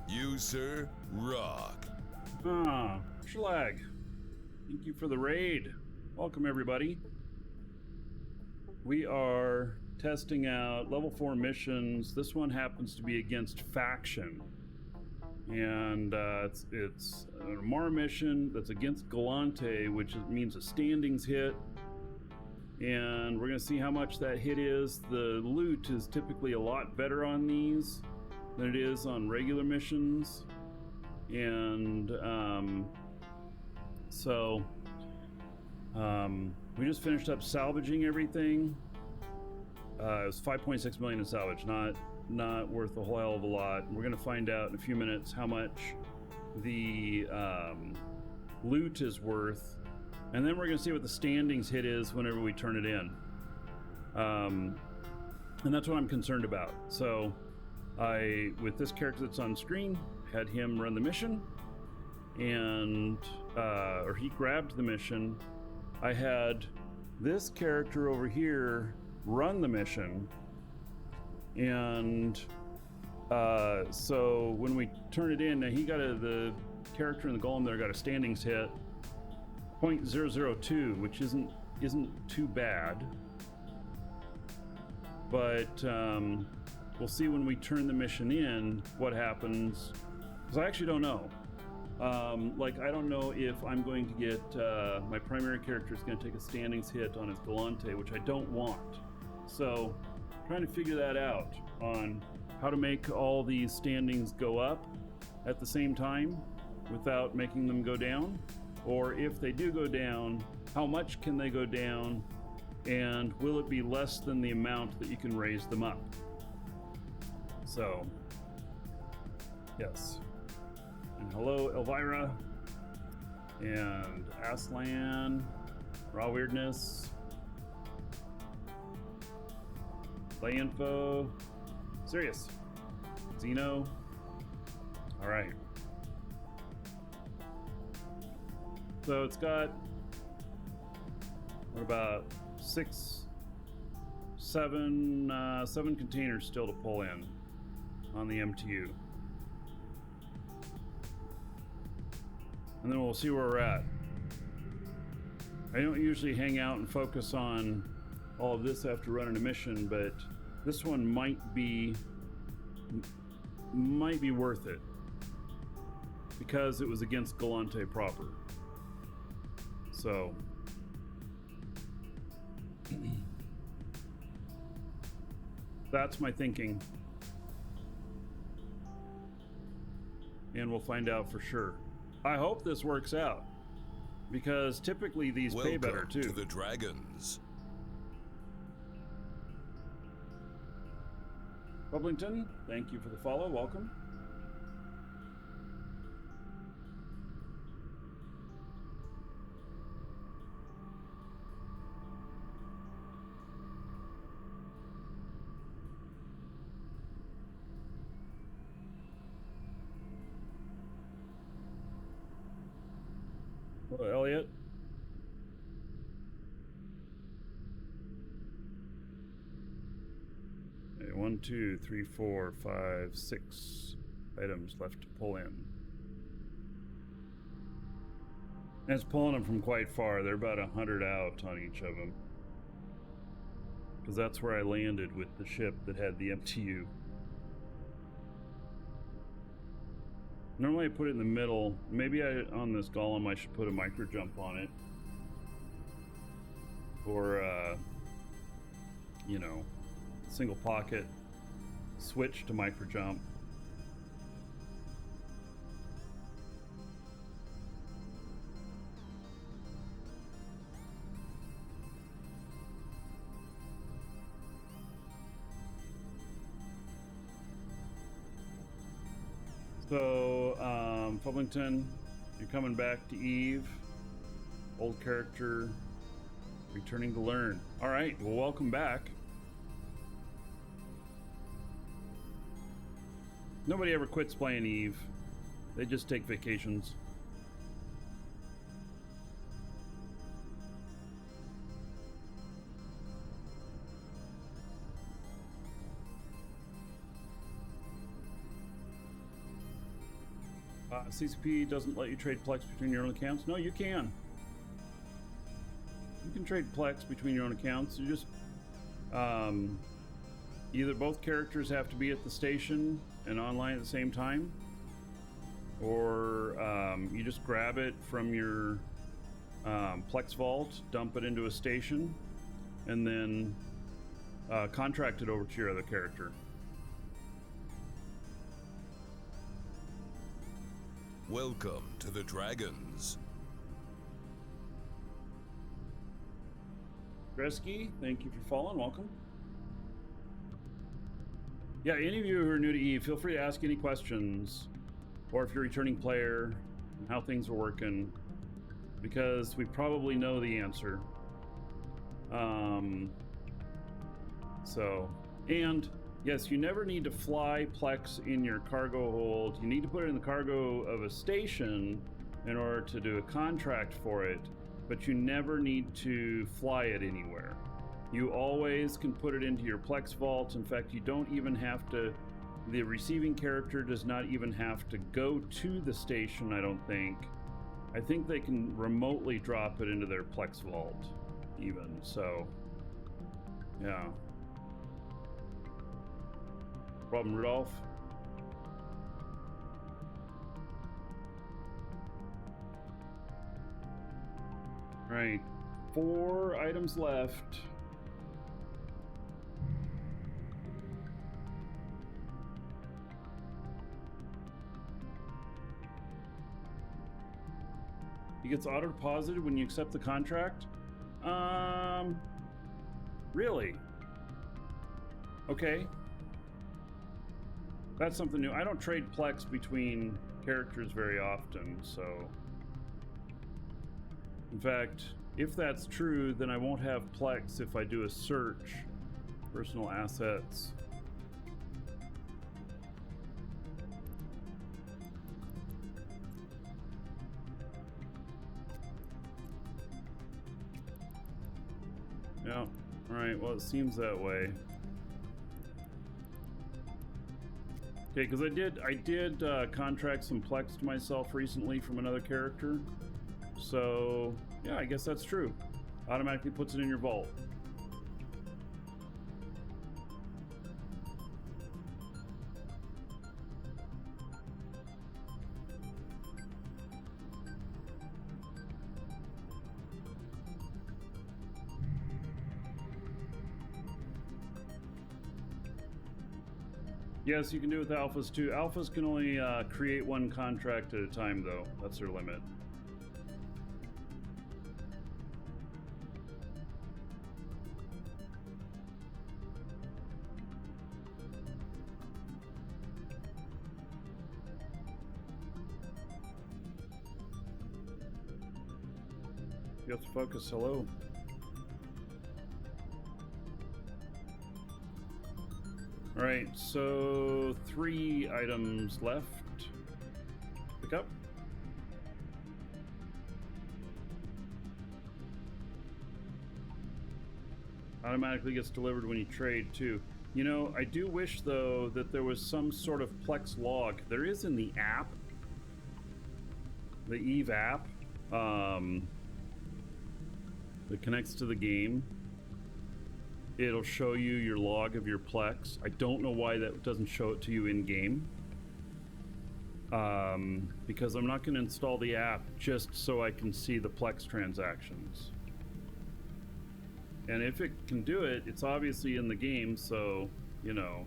You, sir, rock. Schlag. Thank you for the raid. Welcome, everybody. We are testing out level 4 missions. This one happens to be against faction. And it's an Amar mission that's against Galante, which means a standings hit. and we're going to see how much that hit is. The loot is typically a lot better on these than it is on regular missions, and we just finished up salvaging everything. It was 5.6 million in salvage, not worth a whole hell of a lot. We're going to find out in a few minutes how much the loot is worth, and then we're going to see what the standings hit is whenever we turn it in, and that's what I'm concerned about. So with this character that's on screen, had him run the mission, and or he grabbed the mission. I had this character over here run the mission, and so when we turn it in, now he got the character in the golem there got a standings hit 0.002, which isn't too bad, but we'll see when we turn the mission in what happens, because I actually don't know. I don't know if I'm going to get my primary character is going to take a standings hit on his Galante, which I don't want. So trying to figure that out on how to make all these standings go up at the same time without making them go down, or if they do go down, how much can they go down, and will it be less than the amount that you can raise them up? So yes. And hello, Elvira, and Aslan, Raw Weirdness, Play Info, Sirius, Zeno. All right. So it's got, what about seven containers still to pull in on the MTU. And then we'll see where we're at. I don't usually hang out and focus on all of this after running a mission, but this one might be worth it because it was against Galante proper. So that's my thinking, and we'll find out for sure. I hope this works out, because typically these pay better too. Welcome to the Dragons. Bublington, thank you for the follow. Welcome. Hello, Elliot. Okay, 1, 2, 3, 4, 5, 6 items left to pull in. And it's pulling them from quite far. They're about 100 out on each of them, because that's where I landed with the ship that had the MTU. Normally I put it in the middle. Maybe on this golem I should put a micro jump on it, or single pocket, switch to micro jump. So, Fublington, you're coming back to Eve. Old character, returning to learn. All right, well, welcome back. Nobody ever quits playing Eve. They just take vacations. CCP doesn't let you trade Plex between your own accounts. No, you can. You can trade Plex between your own accounts. You just either both characters have to be at the station and online at the same time, or you just grab it from your Plex vault, dump it into a station, and then contract it over to your other character. Welcome to the Dragons. Dresky, thank you for following. Welcome. Yeah, any of you who are new to EVE, feel free to ask any questions, or if you're a returning player, how things are working, because we probably know the answer. And yes, you never need to fly Plex in your cargo hold. You need to put it in the cargo of a station in order to do a contract for it, but you never need to fly it anywhere. You always can put it into your Plex vault. In fact, you don't even have to, the receiving character does not even have to go to the station, I don't think. I think they can remotely drop it into their Plex vault even, so yeah. Problem, Rudolph? Right, 4 items left. He gets auto-deposited when you accept the contract? Really? Okay. That's something new. I don't trade Plex between characters very often, so... In fact, if that's true, then I won't have Plex if I do a search. Personal assets. Yeah, alright, well, it seems that way. Okay, because I did contract some Plex to myself recently from another character. So, yeah, I guess that's true. Automatically puts it in your vault. Yes, you can do it with alphas too. Alphas can only create 1 contract at a time, though. That's their limit. You have to focus. Hello. All right, so 3 items left. Pick up. Automatically gets delivered when you trade too. You know, I do wish though that there was some sort of Plex log. There is in the app, the EVE app, that connects to the game. It'll show you your log of your Plex. I don't know why that doesn't show it to you in game. Because I'm not going to install the app just so I can see the Plex transactions. And if it can do it, it's obviously in the game, so, you know.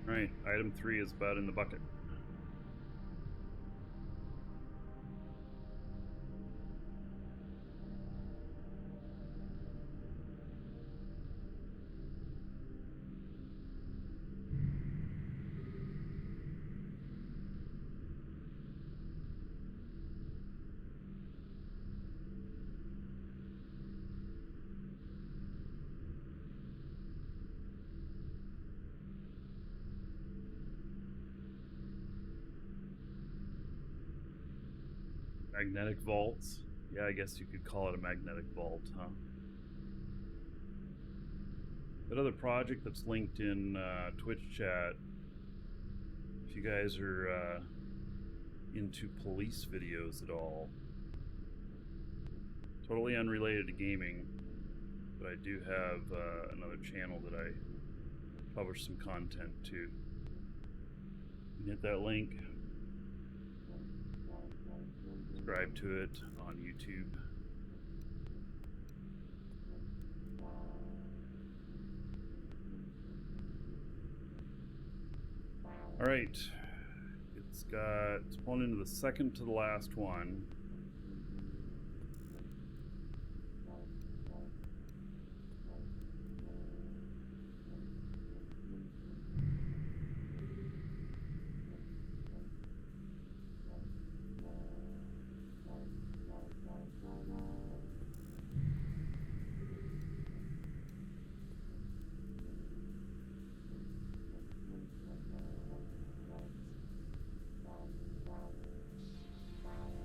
Right, item 3 is about in the bucket. Magnetic vaults. Yeah, I guess you could call it a magnetic vault, huh? That other project that's linked in Twitch chat, if you guys are into police videos at all, totally unrelated to gaming, but I do have another channel that I publish some content too. You can hit that link, subscribe to it on YouTube. All right, it's fallen into the second to the last one.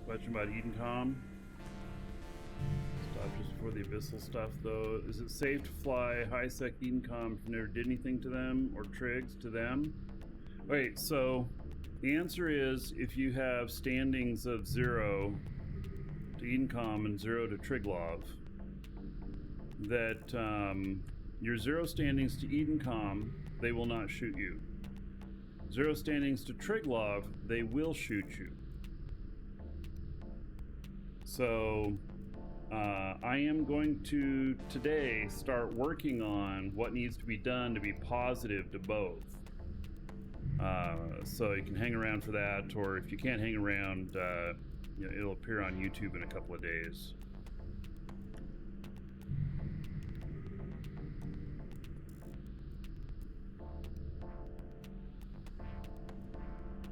Question about Edencom. Stop just before the abyssal stuff, though. Is it safe to fly high-sec Edencom if you never did anything to them or trigs to them? Wait, so the answer is if you have standings of 0 to Edencom and 0 to Triglov, that your 0 standings to Edencom, they will not shoot you. 0 standings to Triglov, they will shoot you. So I am going to today start working on what needs to be done to be positive to both. So you can hang around for that, or if you can't hang around, you know, it'll appear on YouTube in a couple of days.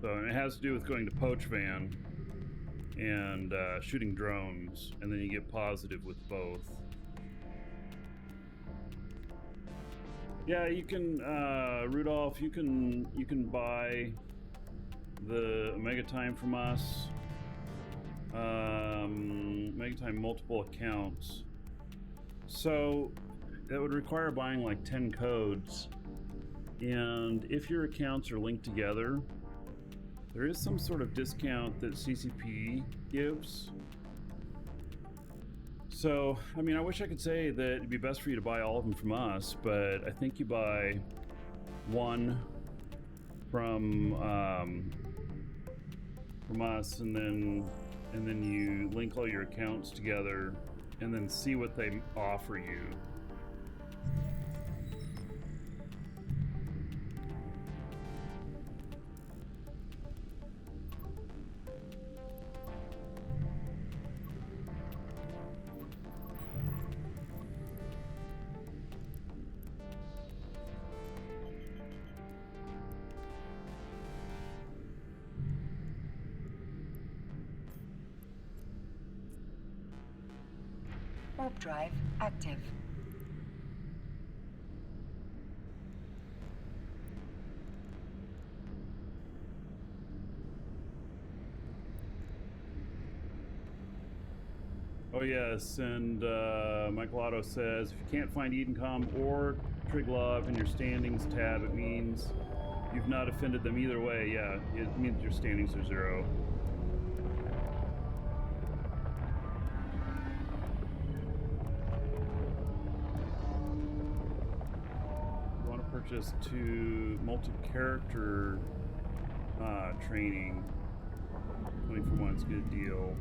So it has to do with going to Poach Van and shooting drones, and then you get positive with both. Yeah, you can, Rudolph, you can buy the Omega Time from us. Omega Time multiple accounts. So that would require buying like 10 codes. And if your accounts are linked together, there is some sort of discount that CCP gives. So, I mean, I wish I could say that it'd be best for you to buy all of them from us, but I think you buy one from us, and then you link all your accounts together, and then see what they offer you. Warp drive active. Oh yes, and Michael Otto says, if you can't find Edencom or Triglov in your standings tab, it means you've not offended them either way. Yeah, it means your standings are 0. You want to purchase 2 multi-character training. 20 for 1's a good deal.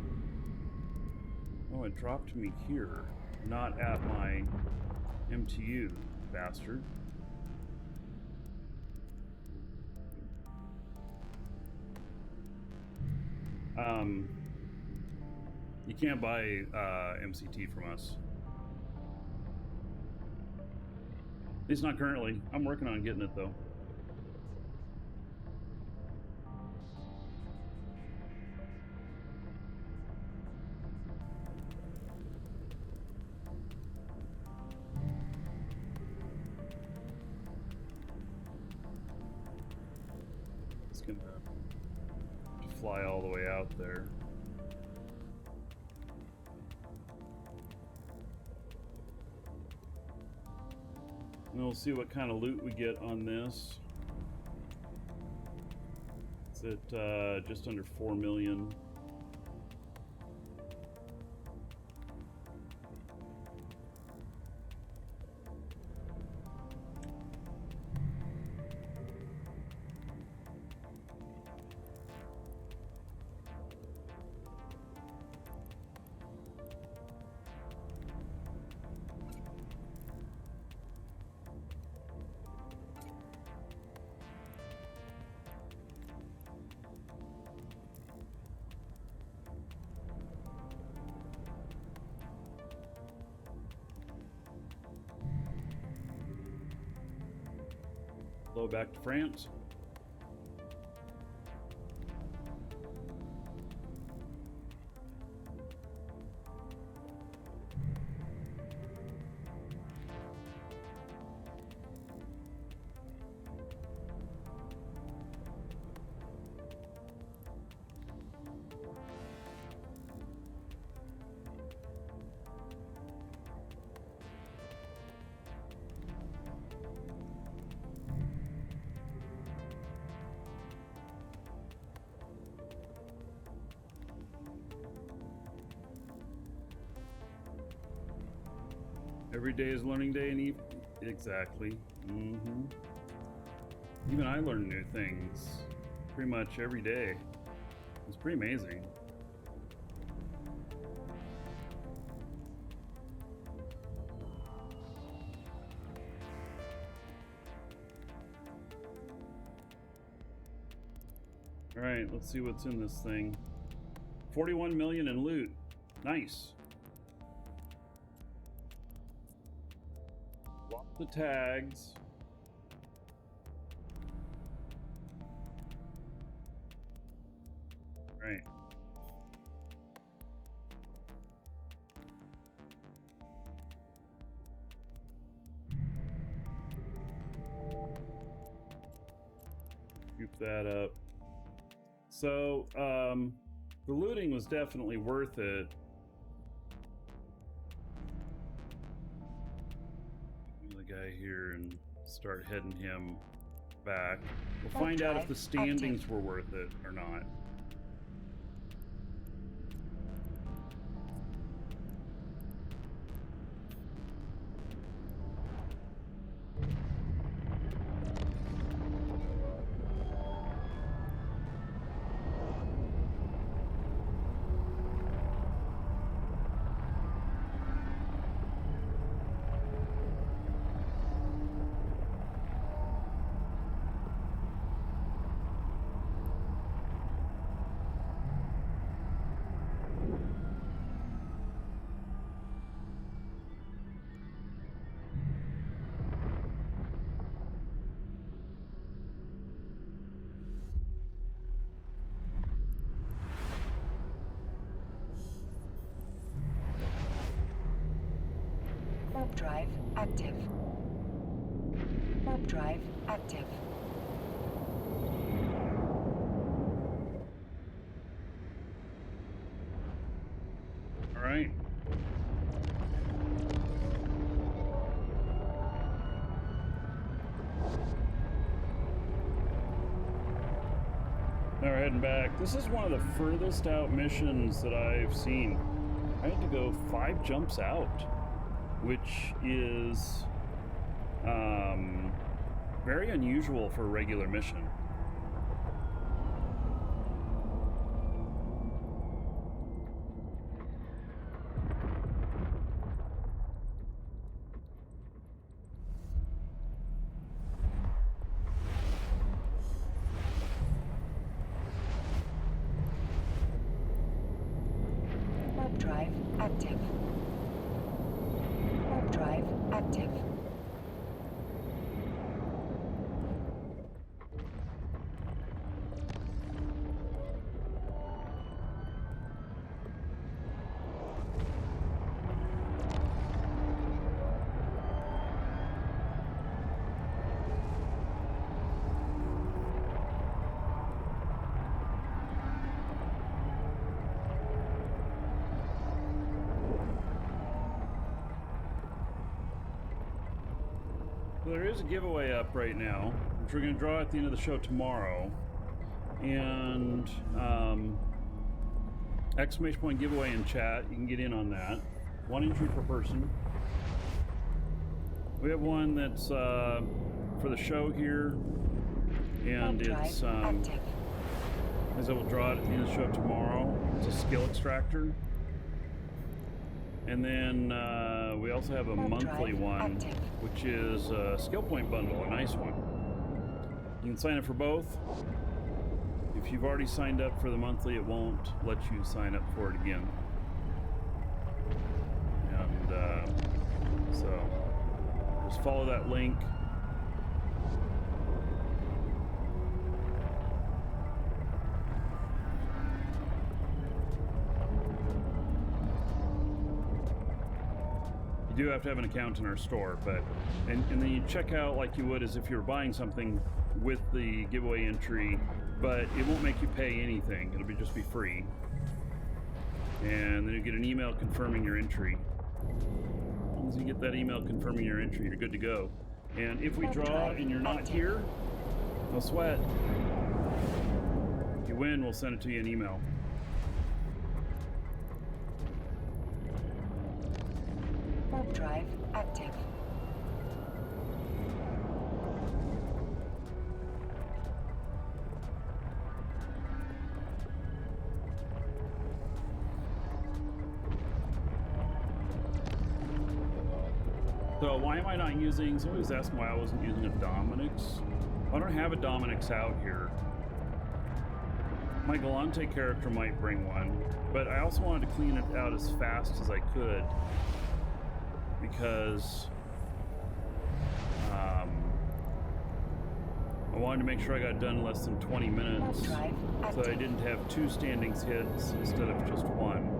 Oh, it dropped me here, not at my MTU, bastard. You can't buy MCT from us. At least not currently. I'm working on getting it though. It's gonna fly all the way out there. And we'll see what kind of loot we get on this. It's at just under 4 million. flow back to France. Every day is learning day, and exactly. Even I learn new things pretty much every day. It's pretty amazing. All right, let's see what's in this thing. 41 million in loot. Nice. The tags. Right. Scoop that up. So, the looting was definitely worth it. Guy here and start heading him back. We'll find out if the standings were worth it or not. Warp drive active. Warp drive active. All right. Now we're heading back. This is one of the furthest out missions that I've seen. I had to go 5 jumps out, which is very unusual for a regular mission. Warp drive active. Warp drive active. There is a giveaway up right now, which we're going to draw at the end of the show tomorrow. And exclamation point giveaway in chat. You can get in on that. 1 entry per person. We have one that's for the show here, and it's as I will draw it at the end of the show tomorrow. It's a skill extractor. And then we also have a monthly one, which is a skill point bundle, a nice one. You can sign up for both. If you've already signed up for the monthly, it won't let you sign up for it again. And so just follow that link. do have to have an account in our store, but and then you check out like you would as if you were buying something with the giveaway entry, but it won't make you pay anything. It'll just be free. And then you get an email confirming your entry. As long as you get that email confirming your entry, you're good to go. And if we draw and you're not here, no sweat. If you win, we'll send it to you in email. Warp drive active. So why am I not using, somebody was asking why I wasn't using a Dominix. I don't have a Dominix out here. My Galante character might bring one, but I also wanted to clean it out as fast as I could because I wanted to make sure I got done in less than 20 minutes so I didn't have 2 standings hits instead of just 1.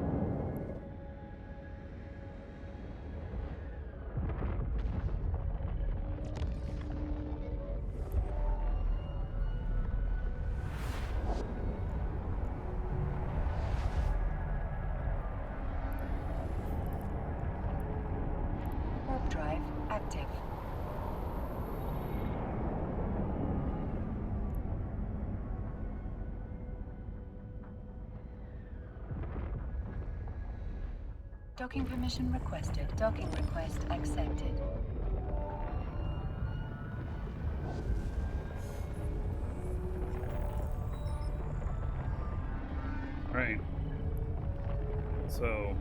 Drive active. Docking permission requested. Docking request accepted. All right. So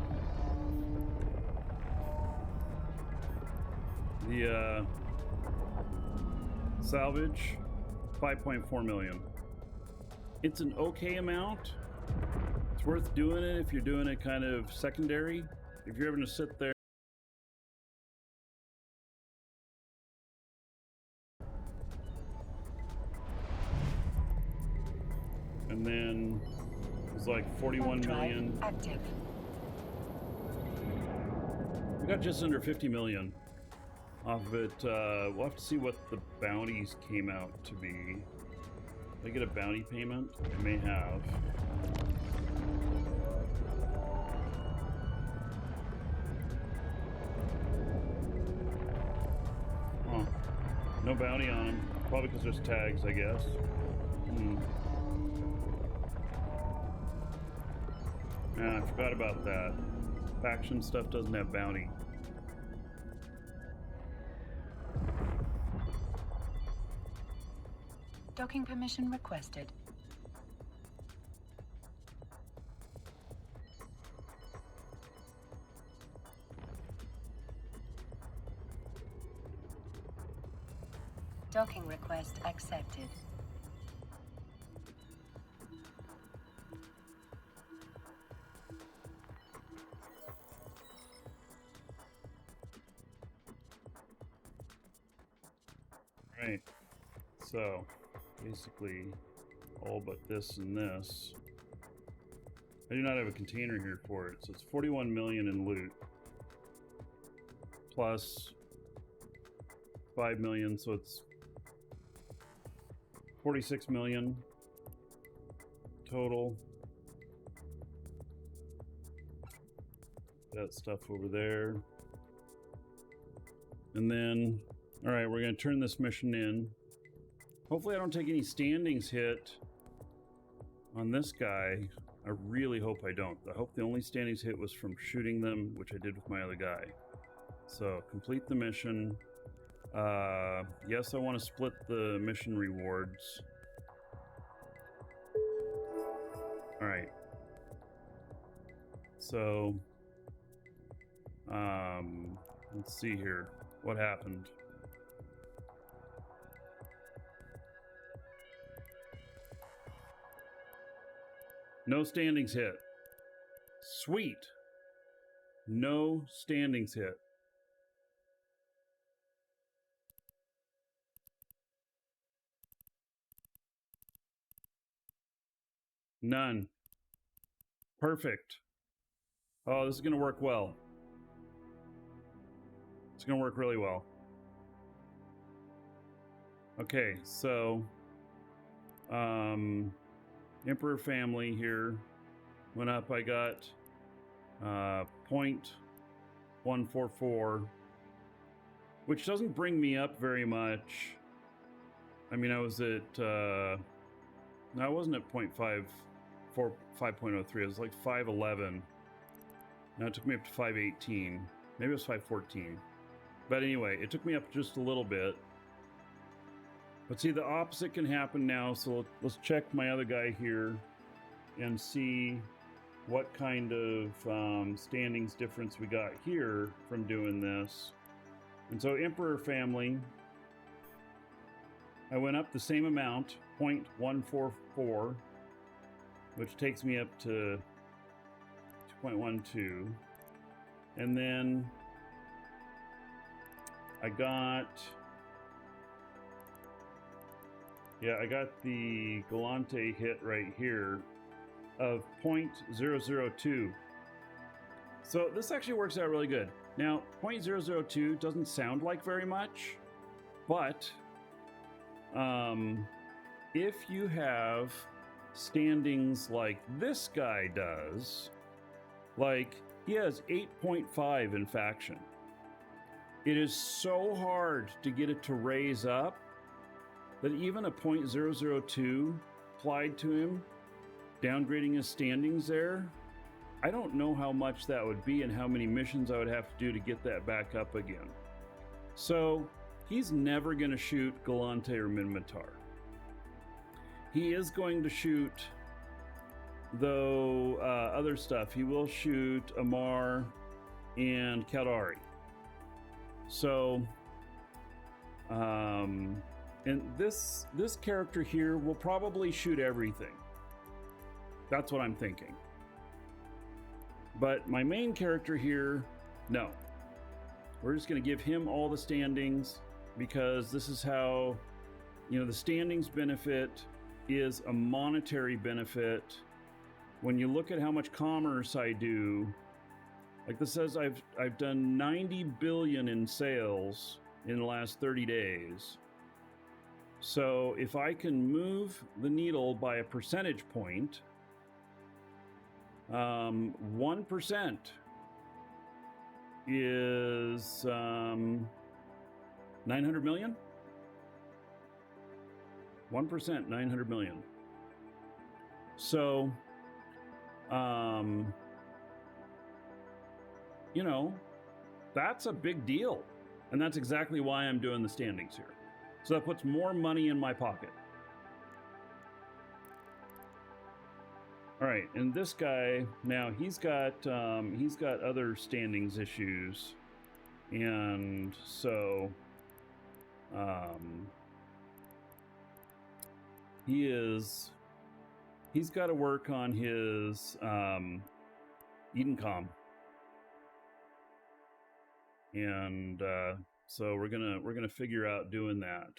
the salvage, 5.4 million. It's an okay amount. It's worth doing it if you're doing it kind of secondary. If you're having to sit there and then it was like 41 million. Active. We got just under 50 million off of it. We'll have to see what the bounties came out to be. Did I get a bounty payment? I may have. Huh. No bounty on them. Probably because there's tags, I guess. Yeah, I forgot about that. Faction stuff doesn't have bounty. Docking permission requested. Docking request accepted. Right. So basically all but this and this. I do not have a container here for it, so it's 41 million in loot plus 5 million, so it's 46 million total. That stuff over there. And then, all right, we're gonna turn this mission in. Hopefully I don't take any standings hit on this guy. I really hope I don't. I hope the only standings hit was from shooting them, which I did with my other guy. So complete the mission. Yes, I want to split the mission rewards. All right. So, let's see here. What happened? No standings hit. Sweet. No standings hit. None. Perfect. Oh, this is going to work well. gonna work really well. Okay, so Emperor family here went up. I got 0.144, which doesn't bring me up very much. I mean, I was at no, I wasn't at 5.03. It was like 511. Now it took me up to 518. Maybe it was 514. But anyway, it took me up just a little bit. But see, the opposite can happen now. So let's check my other guy here and see what kind of standings difference we got here from doing this. And so Emperor family, I went up the same amount, 0.144, which takes me up to 2.12. And then I got the Galante hit right here of 0.002. So this actually works out really good. Now, 0.002 doesn't sound like very much, but if you have standings like this guy does, like he has 8.5 in faction. It is so hard to get it to raise up that even a 0.002 applied to him, downgrading his standings there, I don't know how much that would be and how many missions I would have to do to get that back up again. So he's never going to shoot Galante or Minmatar. He is going to shoot, though, other stuff. He will shoot Amar and Kaldari. So, and this character here will probably shoot everything. That's what I'm thinking. But my main character here, no. We're just going to give him all the standings because this is how, the standings benefit is a monetary benefit. When you look at how much commerce I do, like this says I've done 90 billion in sales in the last 30 days. So if I can move the needle by a percentage point, 1% is 900 million. 1%, 900 million. So, that's a big deal. And that's exactly why I'm doing the standings here. So that puts more money in my pocket. All right, and this guy now he's got other standings issues, and so he's got to work on his Edencom, and so we're gonna figure out doing that.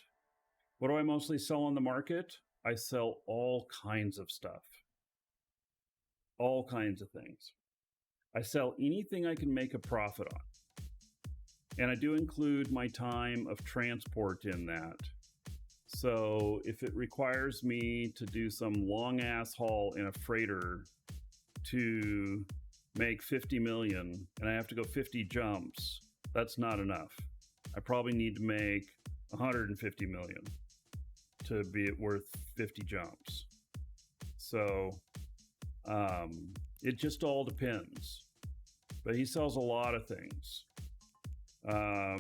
What do I mostly sell on the market? I sell all kinds of stuff. All kinds of things. I sell anything I can make a profit on. And I do include my time of transport in that. So if it requires me to do some long ass haul in a freighter to make 50 million and I have to go 50 jumps, that's not enough. I probably need to make 150 million to be worth 50 jumps. So it just all depends. But he sells a lot of things. I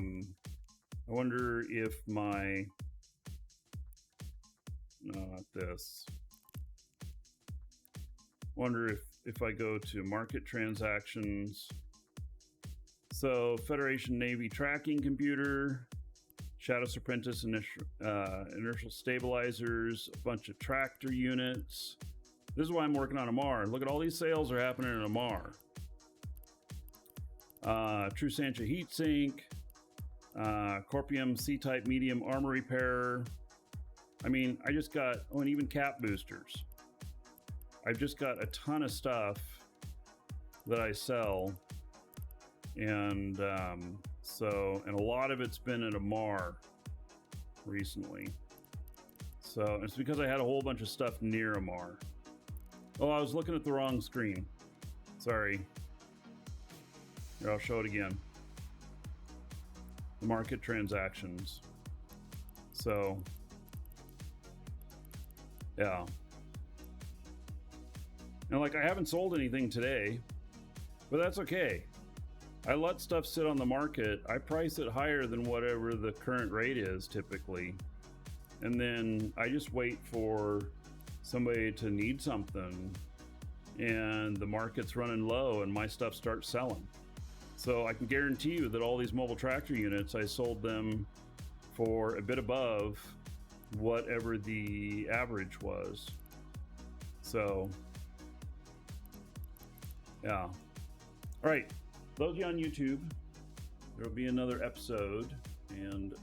wonder if my... No, not this. Wonder if I go to market transactions. So Federation Navy tracking computer, Shadow Serpentis inertial stabilizers, a bunch of tractor units. This is why I'm working on Amar. Look at all these sales are happening in Amar. True Sancha heatsink, Corpium C-type medium armor repair. I mean, I just got, and even cap boosters. I've just got a ton of stuff that I sell. And So, and a lot of it's been at Amar recently. So it's because I had a whole bunch of stuff near Amar. Oh, I was looking at the wrong screen. Sorry. Here, I'll show it again. The market transactions. So, yeah. Now, like, I haven't sold anything today, but that's okay. I let stuff sit on the market. I price it higher than whatever the current rate is typically. And then I just wait for somebody to need something and the market's running low and my stuff starts selling. So I can guarantee you that all these mobile tractor units, I sold them for a bit above whatever the average was. So, yeah. All right, those of you on YouTube, there'll be another episode, and